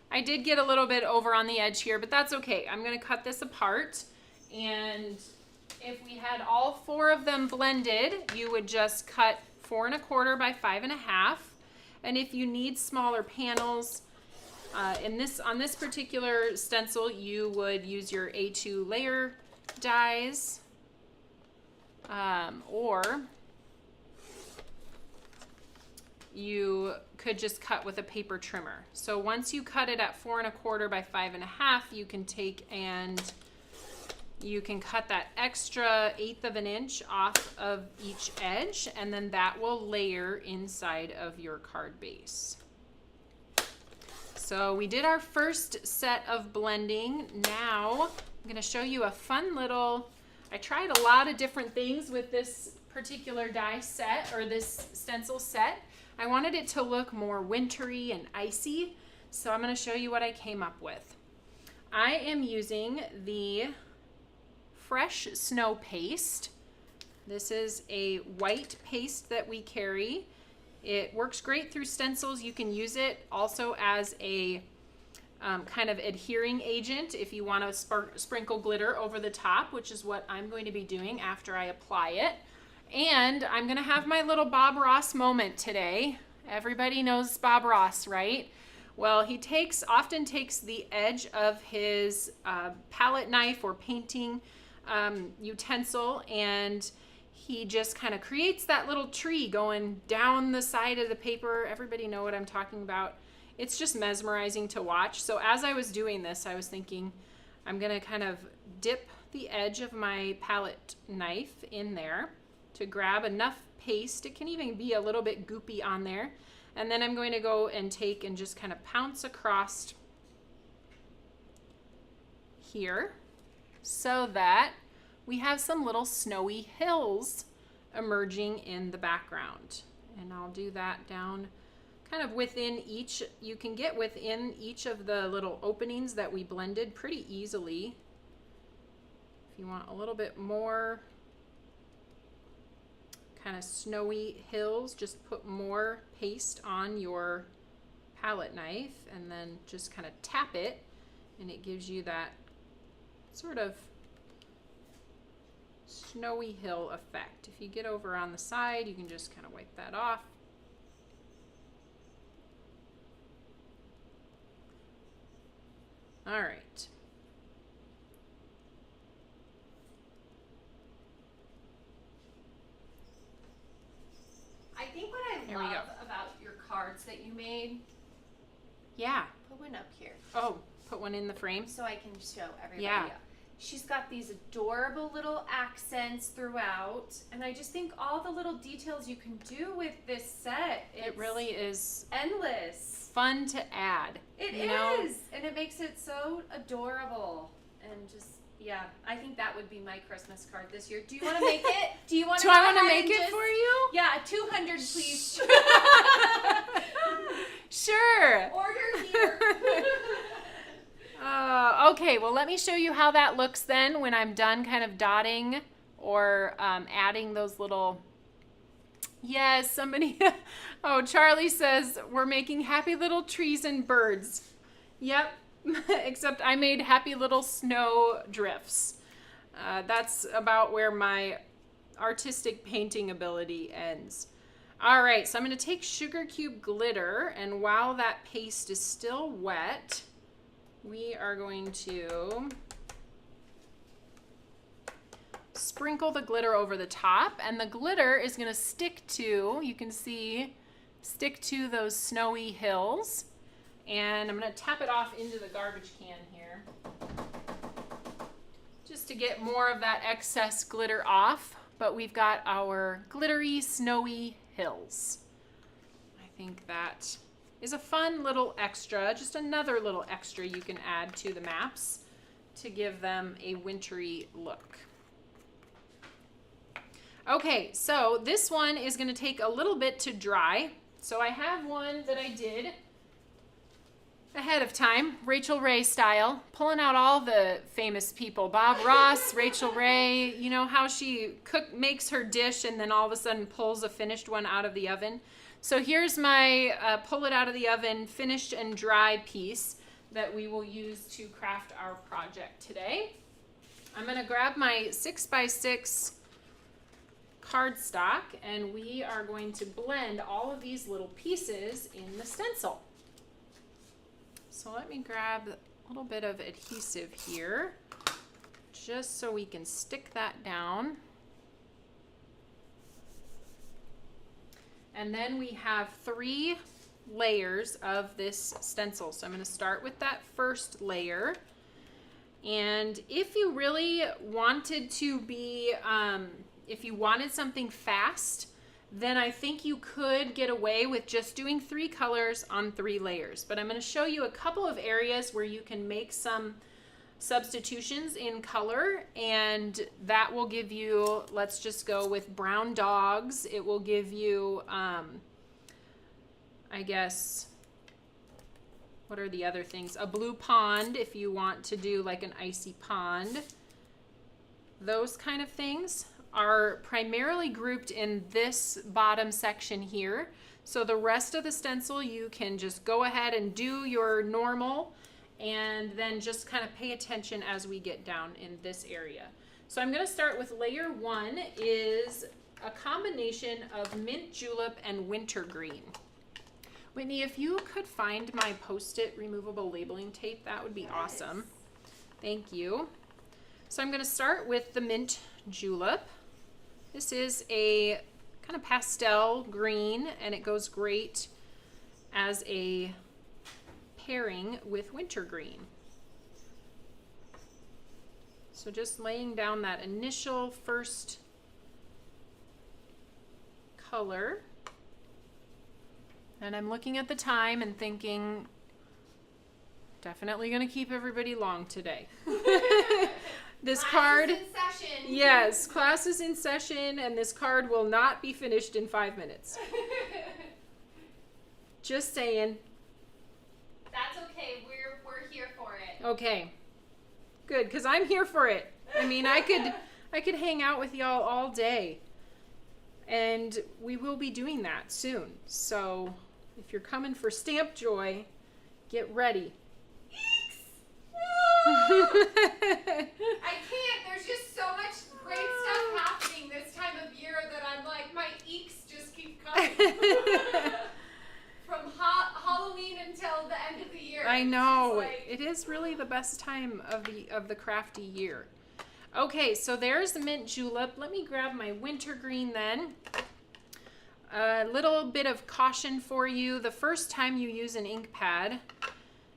I did get a little bit over on the edge here, but that's okay. I'm going to cut this apart, and if we had all 4 of them blended, you would just cut 4 1/4 by 5 1/2. And if you need smaller panels, on this particular stencil, you would use your A2 layer dies, or you could just cut with a paper trimmer. So once you cut it at 4 1/4 by 5 1/2, you can take and you can cut that extra 1/8 of an inch off of each edge, and then that will layer inside of your card base. So we did our first set of blending. Now I'm going to show you a fun little I tried a lot of different things with this particular die set, or this stencil set. I wanted it to look more wintry and icy, so I'm going to show you what I came up with. I am using the Fresh Snow Paste. This is a white paste that we carry. It works great through stencils. You can use it also as a kind of adhering agent if you want to sprinkle glitter over the top, which is what I'm going to be doing after I apply it. And I'm going to have my little Bob Ross moment today. Everybody knows Bob Ross, right? Well, he often takes the edge of his palette knife or painting utensil, and he just kind of creates that little tree going down the side of the paper. Everybody know what I'm talking about. It's just mesmerizing to watch. So as I was doing this, I was thinking I'm going to kind of dip the edge of my palette knife in there to grab enough paste. It can even be a little bit goopy on there. And then I'm going to go and take and just kind of pounce across here so that we have some little snowy hills emerging in the background. And I'll do that down kind of within each. You can get within each of the little openings that we blended pretty easily. If you want a little bit more kind of snowy hills, just put more paste on your palette knife and then just kind of tap it, and it gives you that sort of snowy hill effect. If you get over on the side, you can just kind of wipe that off. All right. I think what I love about your cards that you made. Yeah. Put one up here. Oh, put one in the frame so I can show everybody. Yeah. She's got these adorable little accents throughout, and I just think all the little details you can do with this set. It really is endless. Fun to add. It is, and it makes it so adorable. And just, yeah, I think that would be my Christmas card this year. Do you want to make it? Do you want to? Do I want to make it for you? Yeah, 200, please. Sure. Order here. Okay, well, let me show you how that looks then when I'm done kind of dotting or adding those little... Yes, somebody... Oh, Charlie says we're making happy little trees and birds. Yep, except I made happy little snow drifts. That's about where my artistic painting ability ends. All right, so I'm going to take sugar cube glitter, and while that paste is still wet, we are going to sprinkle the glitter over the top, and the glitter is going to stick to, you can see, stick to those snowy hills. And I'm going to tap it off into the garbage can here just to get more of that excess glitter off. But we've got our glittery, snowy hills. I think that is a fun little extra, just another little extra you can add to the maps to give them a wintry look. Okay, so this one is going to take a little bit to dry. So I have one that I did ahead of time, Rachel Ray style, pulling out all the famous people. Bob Ross, Rachel Ray, you know how she makes her dish and then all of a sudden pulls a finished one out of the oven. So here's my pull it out of the oven, finished and dry piece that we will use to craft our project today. I'm going to grab my 6x6 cardstock, and we are going to blend all of these little pieces in the stencil. So let me grab a little bit of adhesive here, just so we can stick that down. And then we have 3 layers of this stencil. So I'm going to start with that first layer. And if you really wanted to be, if you wanted something fast, then I think you could get away with just doing 3 colors on 3 layers. But I'm going to show you a couple of areas where you can make some substitutions in color, and that will give you, let's just go with brown dogs. It will give you, I guess, what are the other things? A blue pond if you want to do like an icy pond. Those kind of things are primarily grouped in this bottom section here. So the rest of the stencil, you can just go ahead and do your normal, and then just kind of pay attention as we get down in this area. So I'm going to start with layer 1 is a combination of mint julep and wintergreen. Whitney, if you could find my Post-it removable labeling tape, that would be awesome. Thank you. So I'm going to start with the mint julep. This is a kind of pastel green, and it goes great as a pairing with wintergreen. So just laying down that initial first color. And I'm looking at the time and thinking, definitely going to keep everybody long today. This card, in session. yes, class is in session, and this card will not be finished in 5 minutes. Just saying. That's okay. We're here for it. Okay, good, because I'm here for it. I mean, I could hang out with y'all all day, and we will be doing that soon. So if you're coming for Stamp Joy, get ready. I can't. There's just so much great stuff happening this time of year that I'm like, my eeks just keep coming. From Halloween until the end of the year. I know. Like... It is really the best time of the crafty year. Okay, so there's the mint julep. Let me grab my wintergreen then. A little bit of caution for you. The first time you use an ink pad,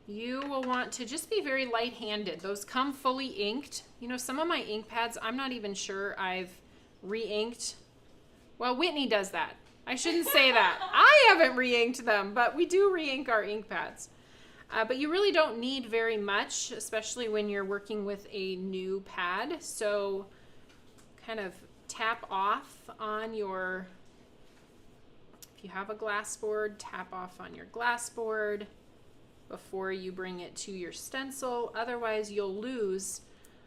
you will want to just be very light-handed. Those come fully inked. You know, some of my ink pads, I'm not even sure I've re-inked. Well, Whitney does that. I shouldn't say that. I haven't re-inked them, but we do re-ink our ink pads. But you really don't need very much, especially when you're working with a new pad. So kind of tap off on your, if you have a glass board, tap off on your glass board before you bring it to your stencil. Otherwise, you'll lose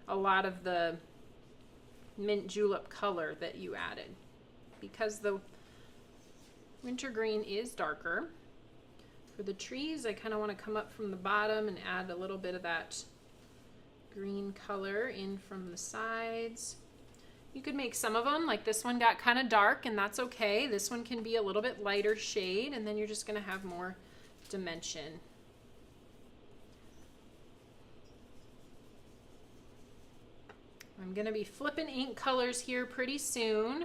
a lot of the mint julep color that you added, because the wintergreen is darker. For the trees, I kind of want to come up from the bottom and add a little bit of that green color in from the sides. You could make some of them, like this one got kind of dark, and that's okay. This one can be a little bit lighter shade, and then you're just going to have more dimension. I'm going to be flipping ink colors here pretty soon. I'm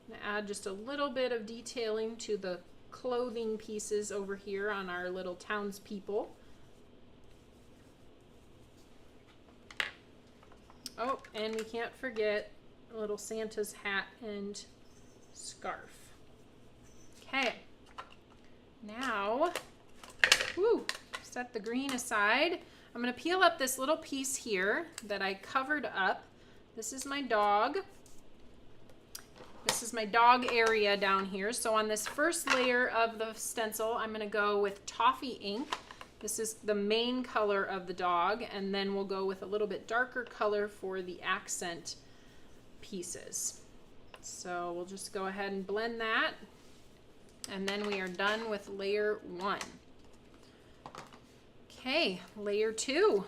going to add just a little bit of detailing to the clothing pieces over here on our little townspeople. Oh, and we can't forget a little Santa's hat and scarf. Okay, now, set the green aside. I'm going to peel up this little piece here that I covered up. This is my dog. This is my dog area down here. So on this first layer of the stencil, I'm going to go with toffee ink. This is the main color of the dog, and then we'll go with a little bit darker color for the accent pieces. So we'll just go ahead and blend that, and then we are done with layer 1. Okay, layer 2.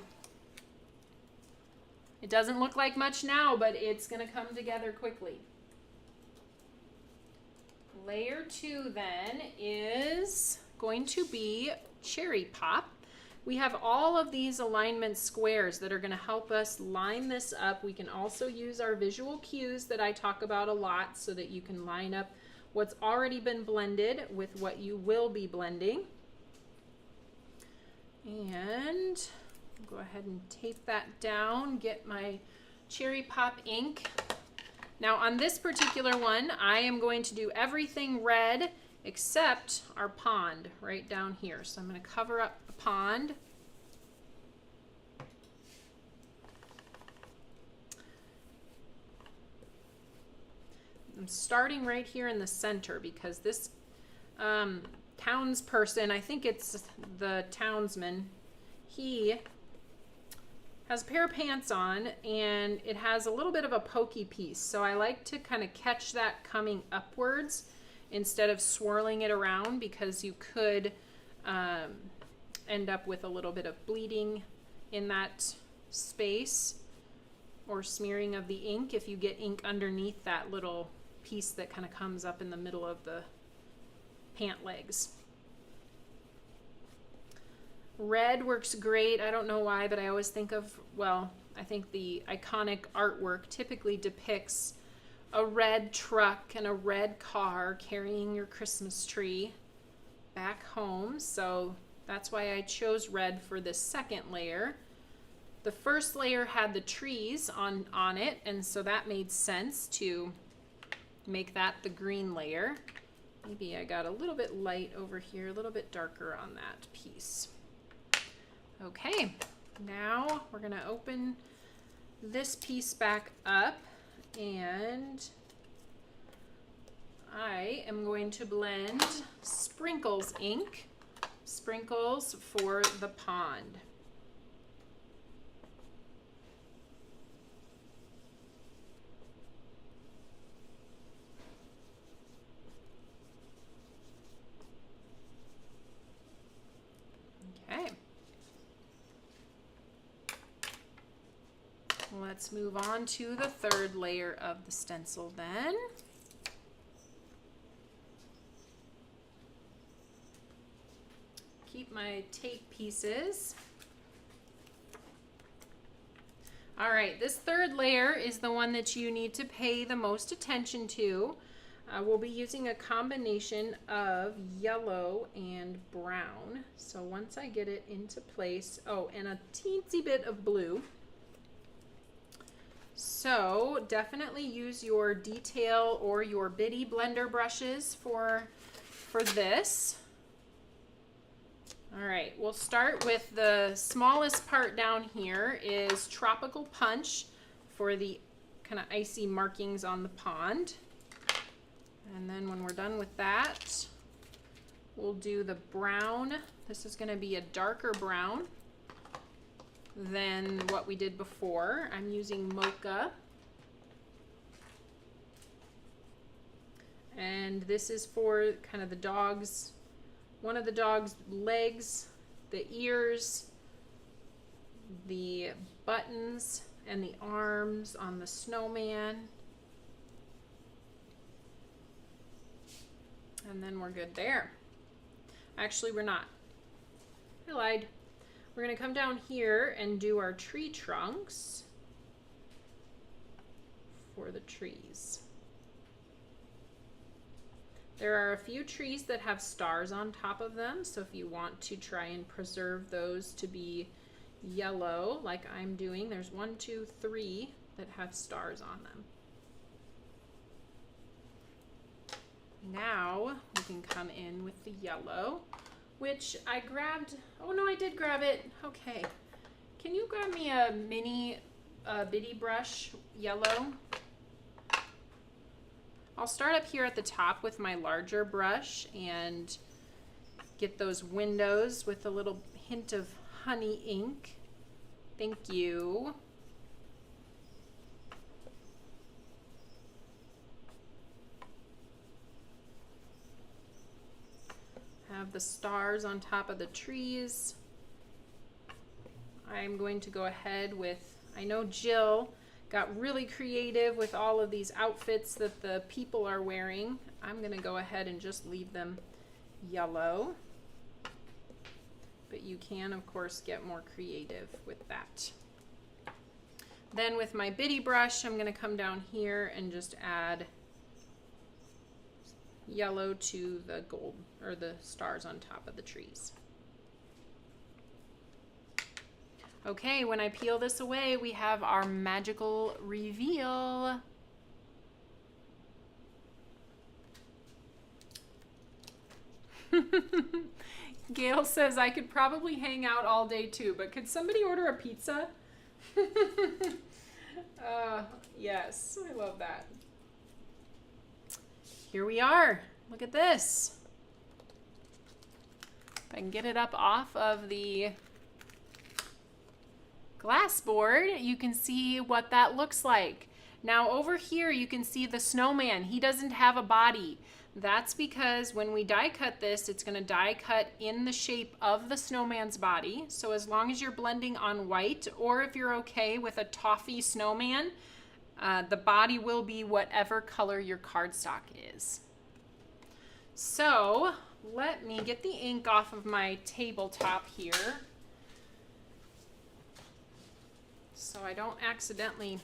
It doesn't look like much now, but it's going to come together quickly. Layer 2 then is going to be cherry pop. We have all of these alignment squares that are going to help us line this up. We can also use our visual cues that I talk about a lot so that you can line up what's already been blended with what you will be blending. And go ahead and tape that down, get my cherry pop ink. Now on this particular one, I am going to do everything red except our pond right down here. So I'm going to cover up the pond. I'm starting right here in the center because this townsperson, I think it's the townsman, he has a pair of pants on and it has a little bit of a pokey piece. So I like to kind of catch that coming upwards instead of swirling it around, because you could end up with a little bit of bleeding in that space or smearing of the ink if you get ink underneath that little piece that kind of comes up in the middle of the pant legs. Red works great. I don't know why, but I always think of, well, I think the iconic artwork typically depicts a red truck and a red car carrying your Christmas tree back home. So that's why I chose red for this second layer. The first layer had the trees on it, and so that made sense to make that the green layer. Maybe I got a little bit light over here, a little bit darker on that piece. Okay, now we're gonna open this piece back up, and I am going to blend Sprinkles ink, Sprinkles for the pond. Okay. Let's move on to the third layer of the stencil then. Keep my tape pieces. All right, this third layer is the one that you need to pay the most attention to. We'll be using a combination of yellow and brown. So once I get it into place, oh, and a teensy bit of blue. So definitely use your detail or your bitty blender brushes for this. All right, we'll start with the smallest part down here is Tropical Punch for the kind of icy markings on the pond. And then when we're done with that, we'll do the brown. This is going to be a darker brown than what we did before. I'm using Mocha. And this is for kind of the dog's, one of the dog's legs, the ears, the buttons, and the arms on the snowman. And then we're good there. Actually, we're not. I lied. We're going to come down here and do our tree trunks for the trees. There are a few trees that have stars on top of them, so if you want to try and preserve those to be yellow, like I'm doing, there's 1, 2, 3 that have stars on them. Now we can come in with the yellow, which I grabbed. Oh no, I did grab it. Okay. Can you grab me a mini bitty brush yellow? I'll start up here at the top with my larger brush and get those windows with a little hint of honey ink. Thank you. Have the stars on top of the trees. I'm going to go ahead with, I know Jill got really creative with all of these outfits that the people are wearing. I'm going to go ahead and just leave them yellow. But you can, of course, get more creative with that. Then with my bitty brush, I'm going to come down here and just add yellow to the gold or the stars on top of the trees. Okay, when I peel this away, we have our magical reveal. Gail says I could probably hang out all day too, but could somebody order a pizza? Yes, I love that. here we are. Look at this. If I can get it up off of the glass board, you can see what that looks like. Now over here you can see the snowman. He doesn't have a body. That's because when we die cut this, it's going to die cut in the shape of the snowman's body. So as long as you're blending on white, or if you're okay with a toffee snowman, the body will be whatever color your cardstock is. So let me get the ink off of my tabletop here so I don't accidentally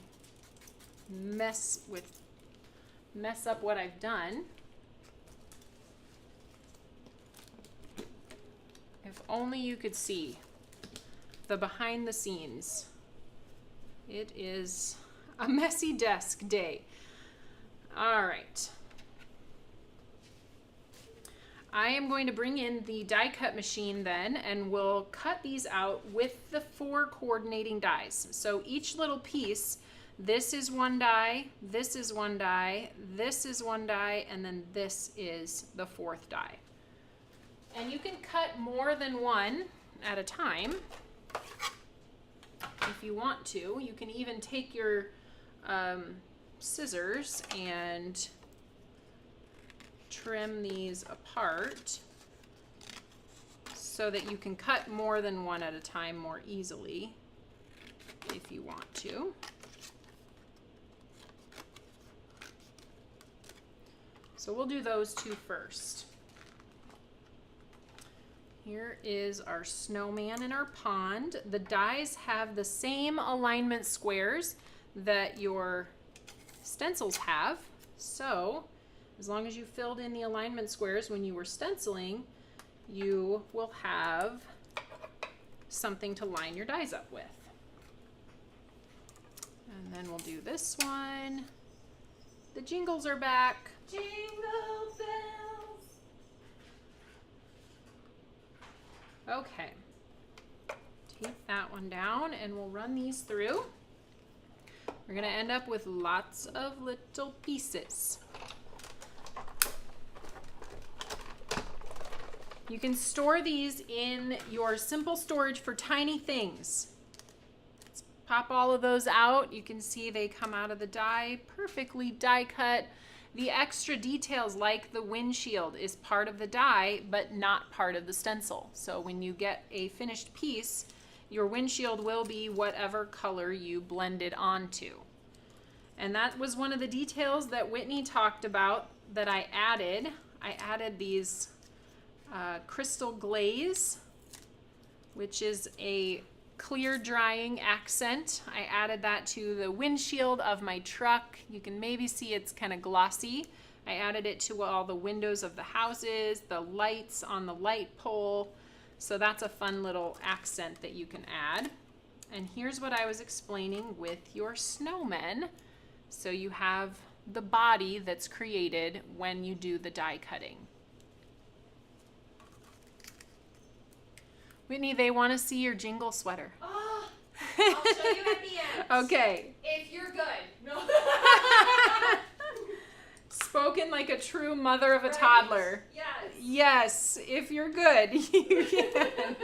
mess up what I've done. If only you could see the behind the scenes. It is a messy desk day. All right. I am going to bring in the die cut machine then, and we'll cut these out with the 4 coordinating dies. So each little piece, this is one die, this is one die, this is one die, and then this is the 4th die. And you can cut more than one at a time if you want to. You can even take your scissors and trim these apart so that you can cut more than one at a time more easily if you want to. So we'll do those 2 first. Here is our snowman in our pond. The dies have the same alignment squares that your stencils have. So as long as you filled in the alignment squares when you were stenciling, you will have something to line your dies up with. And then we'll do this one. The jingles are back. Jingle bells. Okay, take that one down and we'll run these through. We're gonna end up with lots of little pieces. You can store these in your simple storage for tiny things. Let's pop all of those out. You can see they come out of the die, perfectly die cut. The extra details like the windshield is part of the die, but not part of the stencil. So when you get a finished piece, your windshield will be whatever color you blended onto. And that was one of the details that Whitney talked about that I added. I added these crystal glaze, which is a clear drying accent. I added that to the windshield of my truck. You can maybe see it's kind of glossy. I added it to all the windows of the houses, the lights on the light pole. So that's a fun little accent that you can add. And here's what I was explaining with your snowmen. So you have the body that's created when you do the die cutting. Whitney, they want to see your jingle sweater. Oh, I'll show you at the end. Okay. If you're good. No. Spoken like a true mother of a Right? toddler. Yes. Yes, if you're good, you can.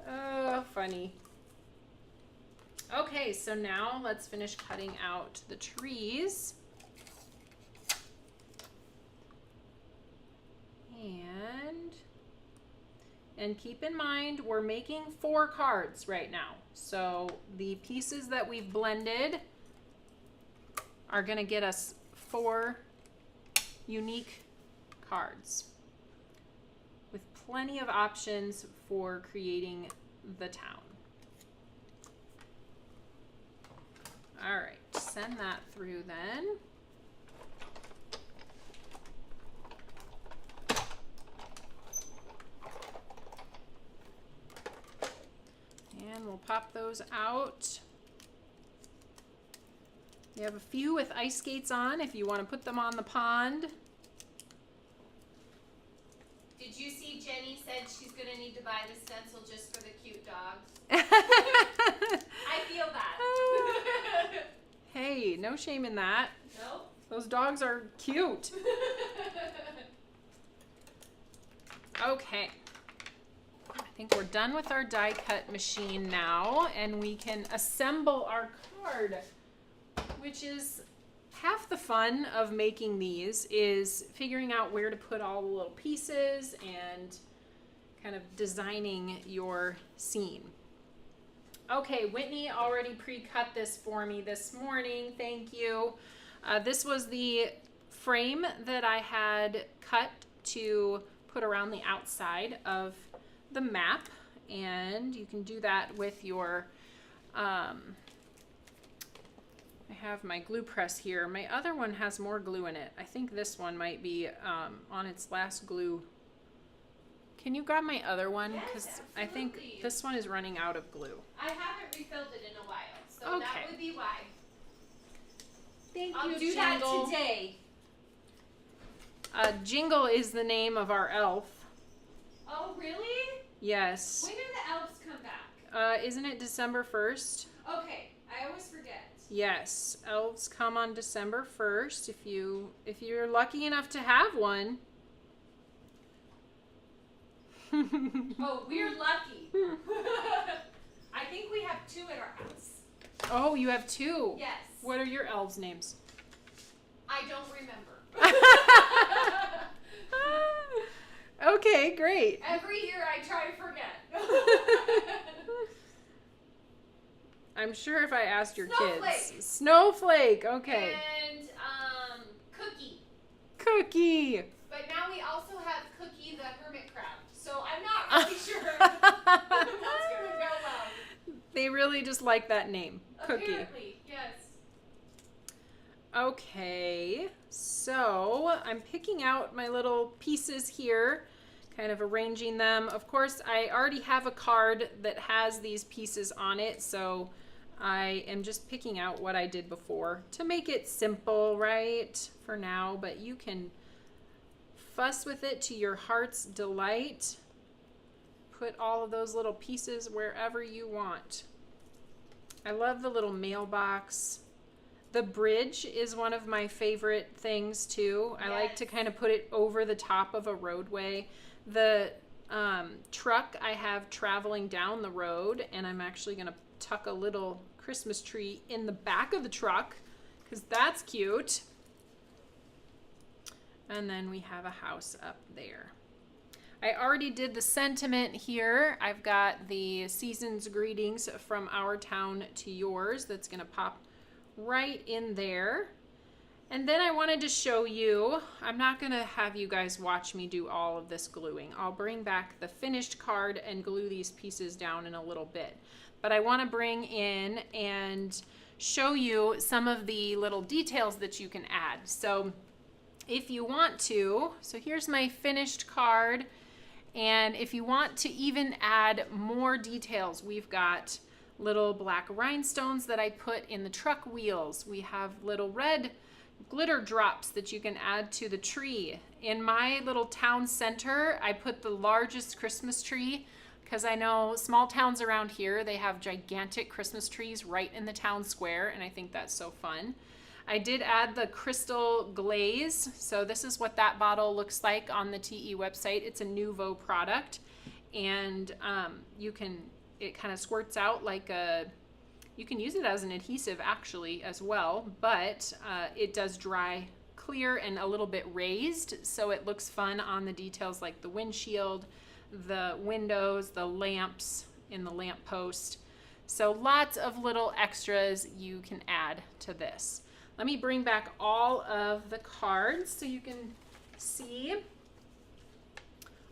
Oh, funny. Okay, so now let's finish cutting out the trees. And keep in mind, we're making 4 cards right now. So the pieces that we've blended are going to get us 4 unique cards with plenty of options for creating the town. All right, send that through then. And we'll pop those out. We have a few with ice skates on if you want to put them on the pond. Did you see Jenny said she's going to need to buy the stencil just for the cute dogs? I feel that. Hey, no shame in that. No? Those dogs are cute. Okay. I think we're done with our die cut machine now, and we can assemble our card, which is half the fun of making these is figuring out where to put all the little pieces and kind of designing your scene. Okay, Whitney already pre-cut this for me this morning. Thank you. This was the frame that I had cut to put around the outside of the map, and you can do that with your I have my glue press here. My other one has more glue in it. I think this one might be on its last glue. Can you grab my other one? Because yes, I think this one is running out of glue. I haven't refilled it in a while, so Okay. that would be why. Thank I'll you, do Jingle. that today. Jingle is the name of our elf. Oh, really? Yes. When do the elves come back? Isn't it December 1st? Okay, I always forget. Yes, elves come on December 1st if you're lucky enough to have one. Oh, we're lucky. I think we have 2 at our house. Oh, you have 2? Yes. What are your elves' names? I don't remember. Okay, great. Every year I try to forget. I'm sure if I asked your Snowflake. kids. Snowflake, okay. And Cookie. Cookie. But now we also have Cookie the hermit crab. So I'm not really sure that's going to go well. They really just like that name, Cookie. Apparently, yes. Okay, so I'm picking out my little pieces here, kind of arranging them. Of course, I already have a card that has these pieces on it, so I am just picking out what I did before to make it simple, right, for now, but you can fuss with it to your heart's delight. Put all of those little pieces wherever you want. I love the little mailbox. The bridge is one of my favorite things too. I like to kind of put it over the top of a roadway. The truck I have traveling down the road, and I'm actually going to tuck a little Christmas tree in the back of the truck because that's cute. And then we have a house up there. I already did the sentiment here. I've got the season's greetings from our town to yours. That's going to pop right in there. And then I wanted to show you, I'm not going to have you guys watch me do all of this gluing. I'll bring back the finished card and glue these pieces down in a little bit. But I want to bring in and show you some of the little details that you can add. So if you want to, so here's my finished card. And if you want to even add more details, we've got little black rhinestones that I put in the truck wheels. We have little red glitter drops that you can add to the tree. In my little town center, I put the largest Christmas tree because I know small towns around here, they have gigantic Christmas trees right in the town square, and I think that's so fun. I did add the crystal glaze, so this is what that bottle looks like on the TE website. It's a Nouveau product, and it kind of squirts out like you can use it as an adhesive actually as well, but it does dry clear and a little bit raised, so it looks fun on the details like the windshield, the windows, the lamps in the lamp post. So lots of little extras you can add to this. Let me bring back all of the cards so you can see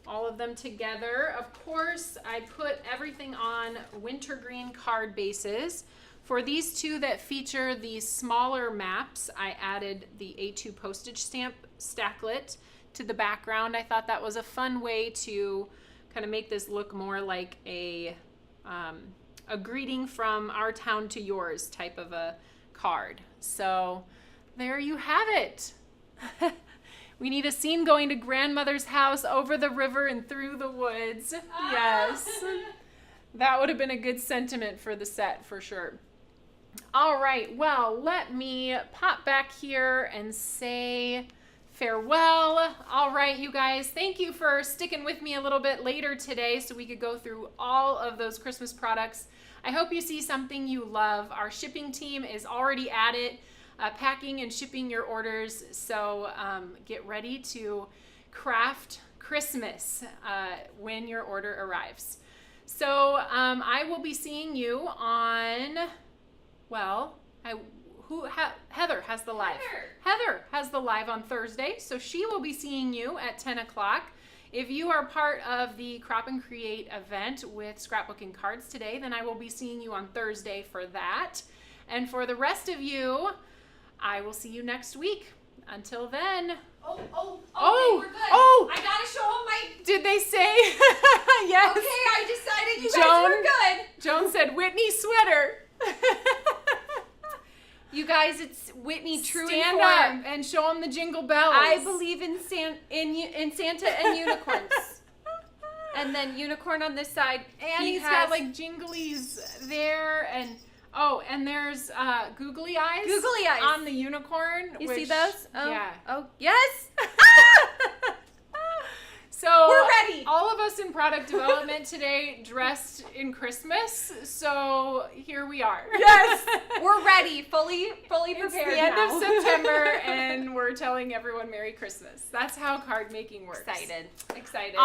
all of them together. Of course, I put everything on wintergreen card bases. For these two that feature these smaller maps, I added the A2 postage stamp stacklet to the background. I thought that was a fun way to kind of make this look more like a greeting from our town to yours type of a card. So there you have it. We need a scene going to grandmother's house over the river and through the woods. Yes. That would have been a good sentiment for the set for sure. All right, well, let me pop back here and say farewell. All right, you guys, thank you for sticking with me a little bit later today so we could go through all of those Christmas products. I hope you see something you love. Our shipping team is already at it, packing and shipping your orders, so get ready to craft Christmas when your order arrives. So I will be seeing you on, well, Heather has the live. Heather has the live on Thursday, so she will be seeing you at 10 o'clock. If you are part of the Crop and Create event with scrapbooking cards today, then I will be seeing you on Thursday for that. And for the rest of you, I will see you next week. Until then. Oh, Oh, we're good. oh. I gotta show them my. Did they say? Yes. Okay, I decided you guys were good. Joan said Whitney sweater. You guys, it's Whitney True Stand Informed. up and show them the jingle bells. I believe in Santa and unicorns. And then unicorn on this side. And he's got like jinglies there, and and there's googly eyes. Googly eyes on the unicorn. You see those? Oh, yeah. Oh, yes. So we're ready. All of us in product development today dressed in Christmas. So here we are. Yes, we're ready, fully prepared. It's the end of September, and we're telling everyone Merry Christmas. That's how card making works. Excited. Excited.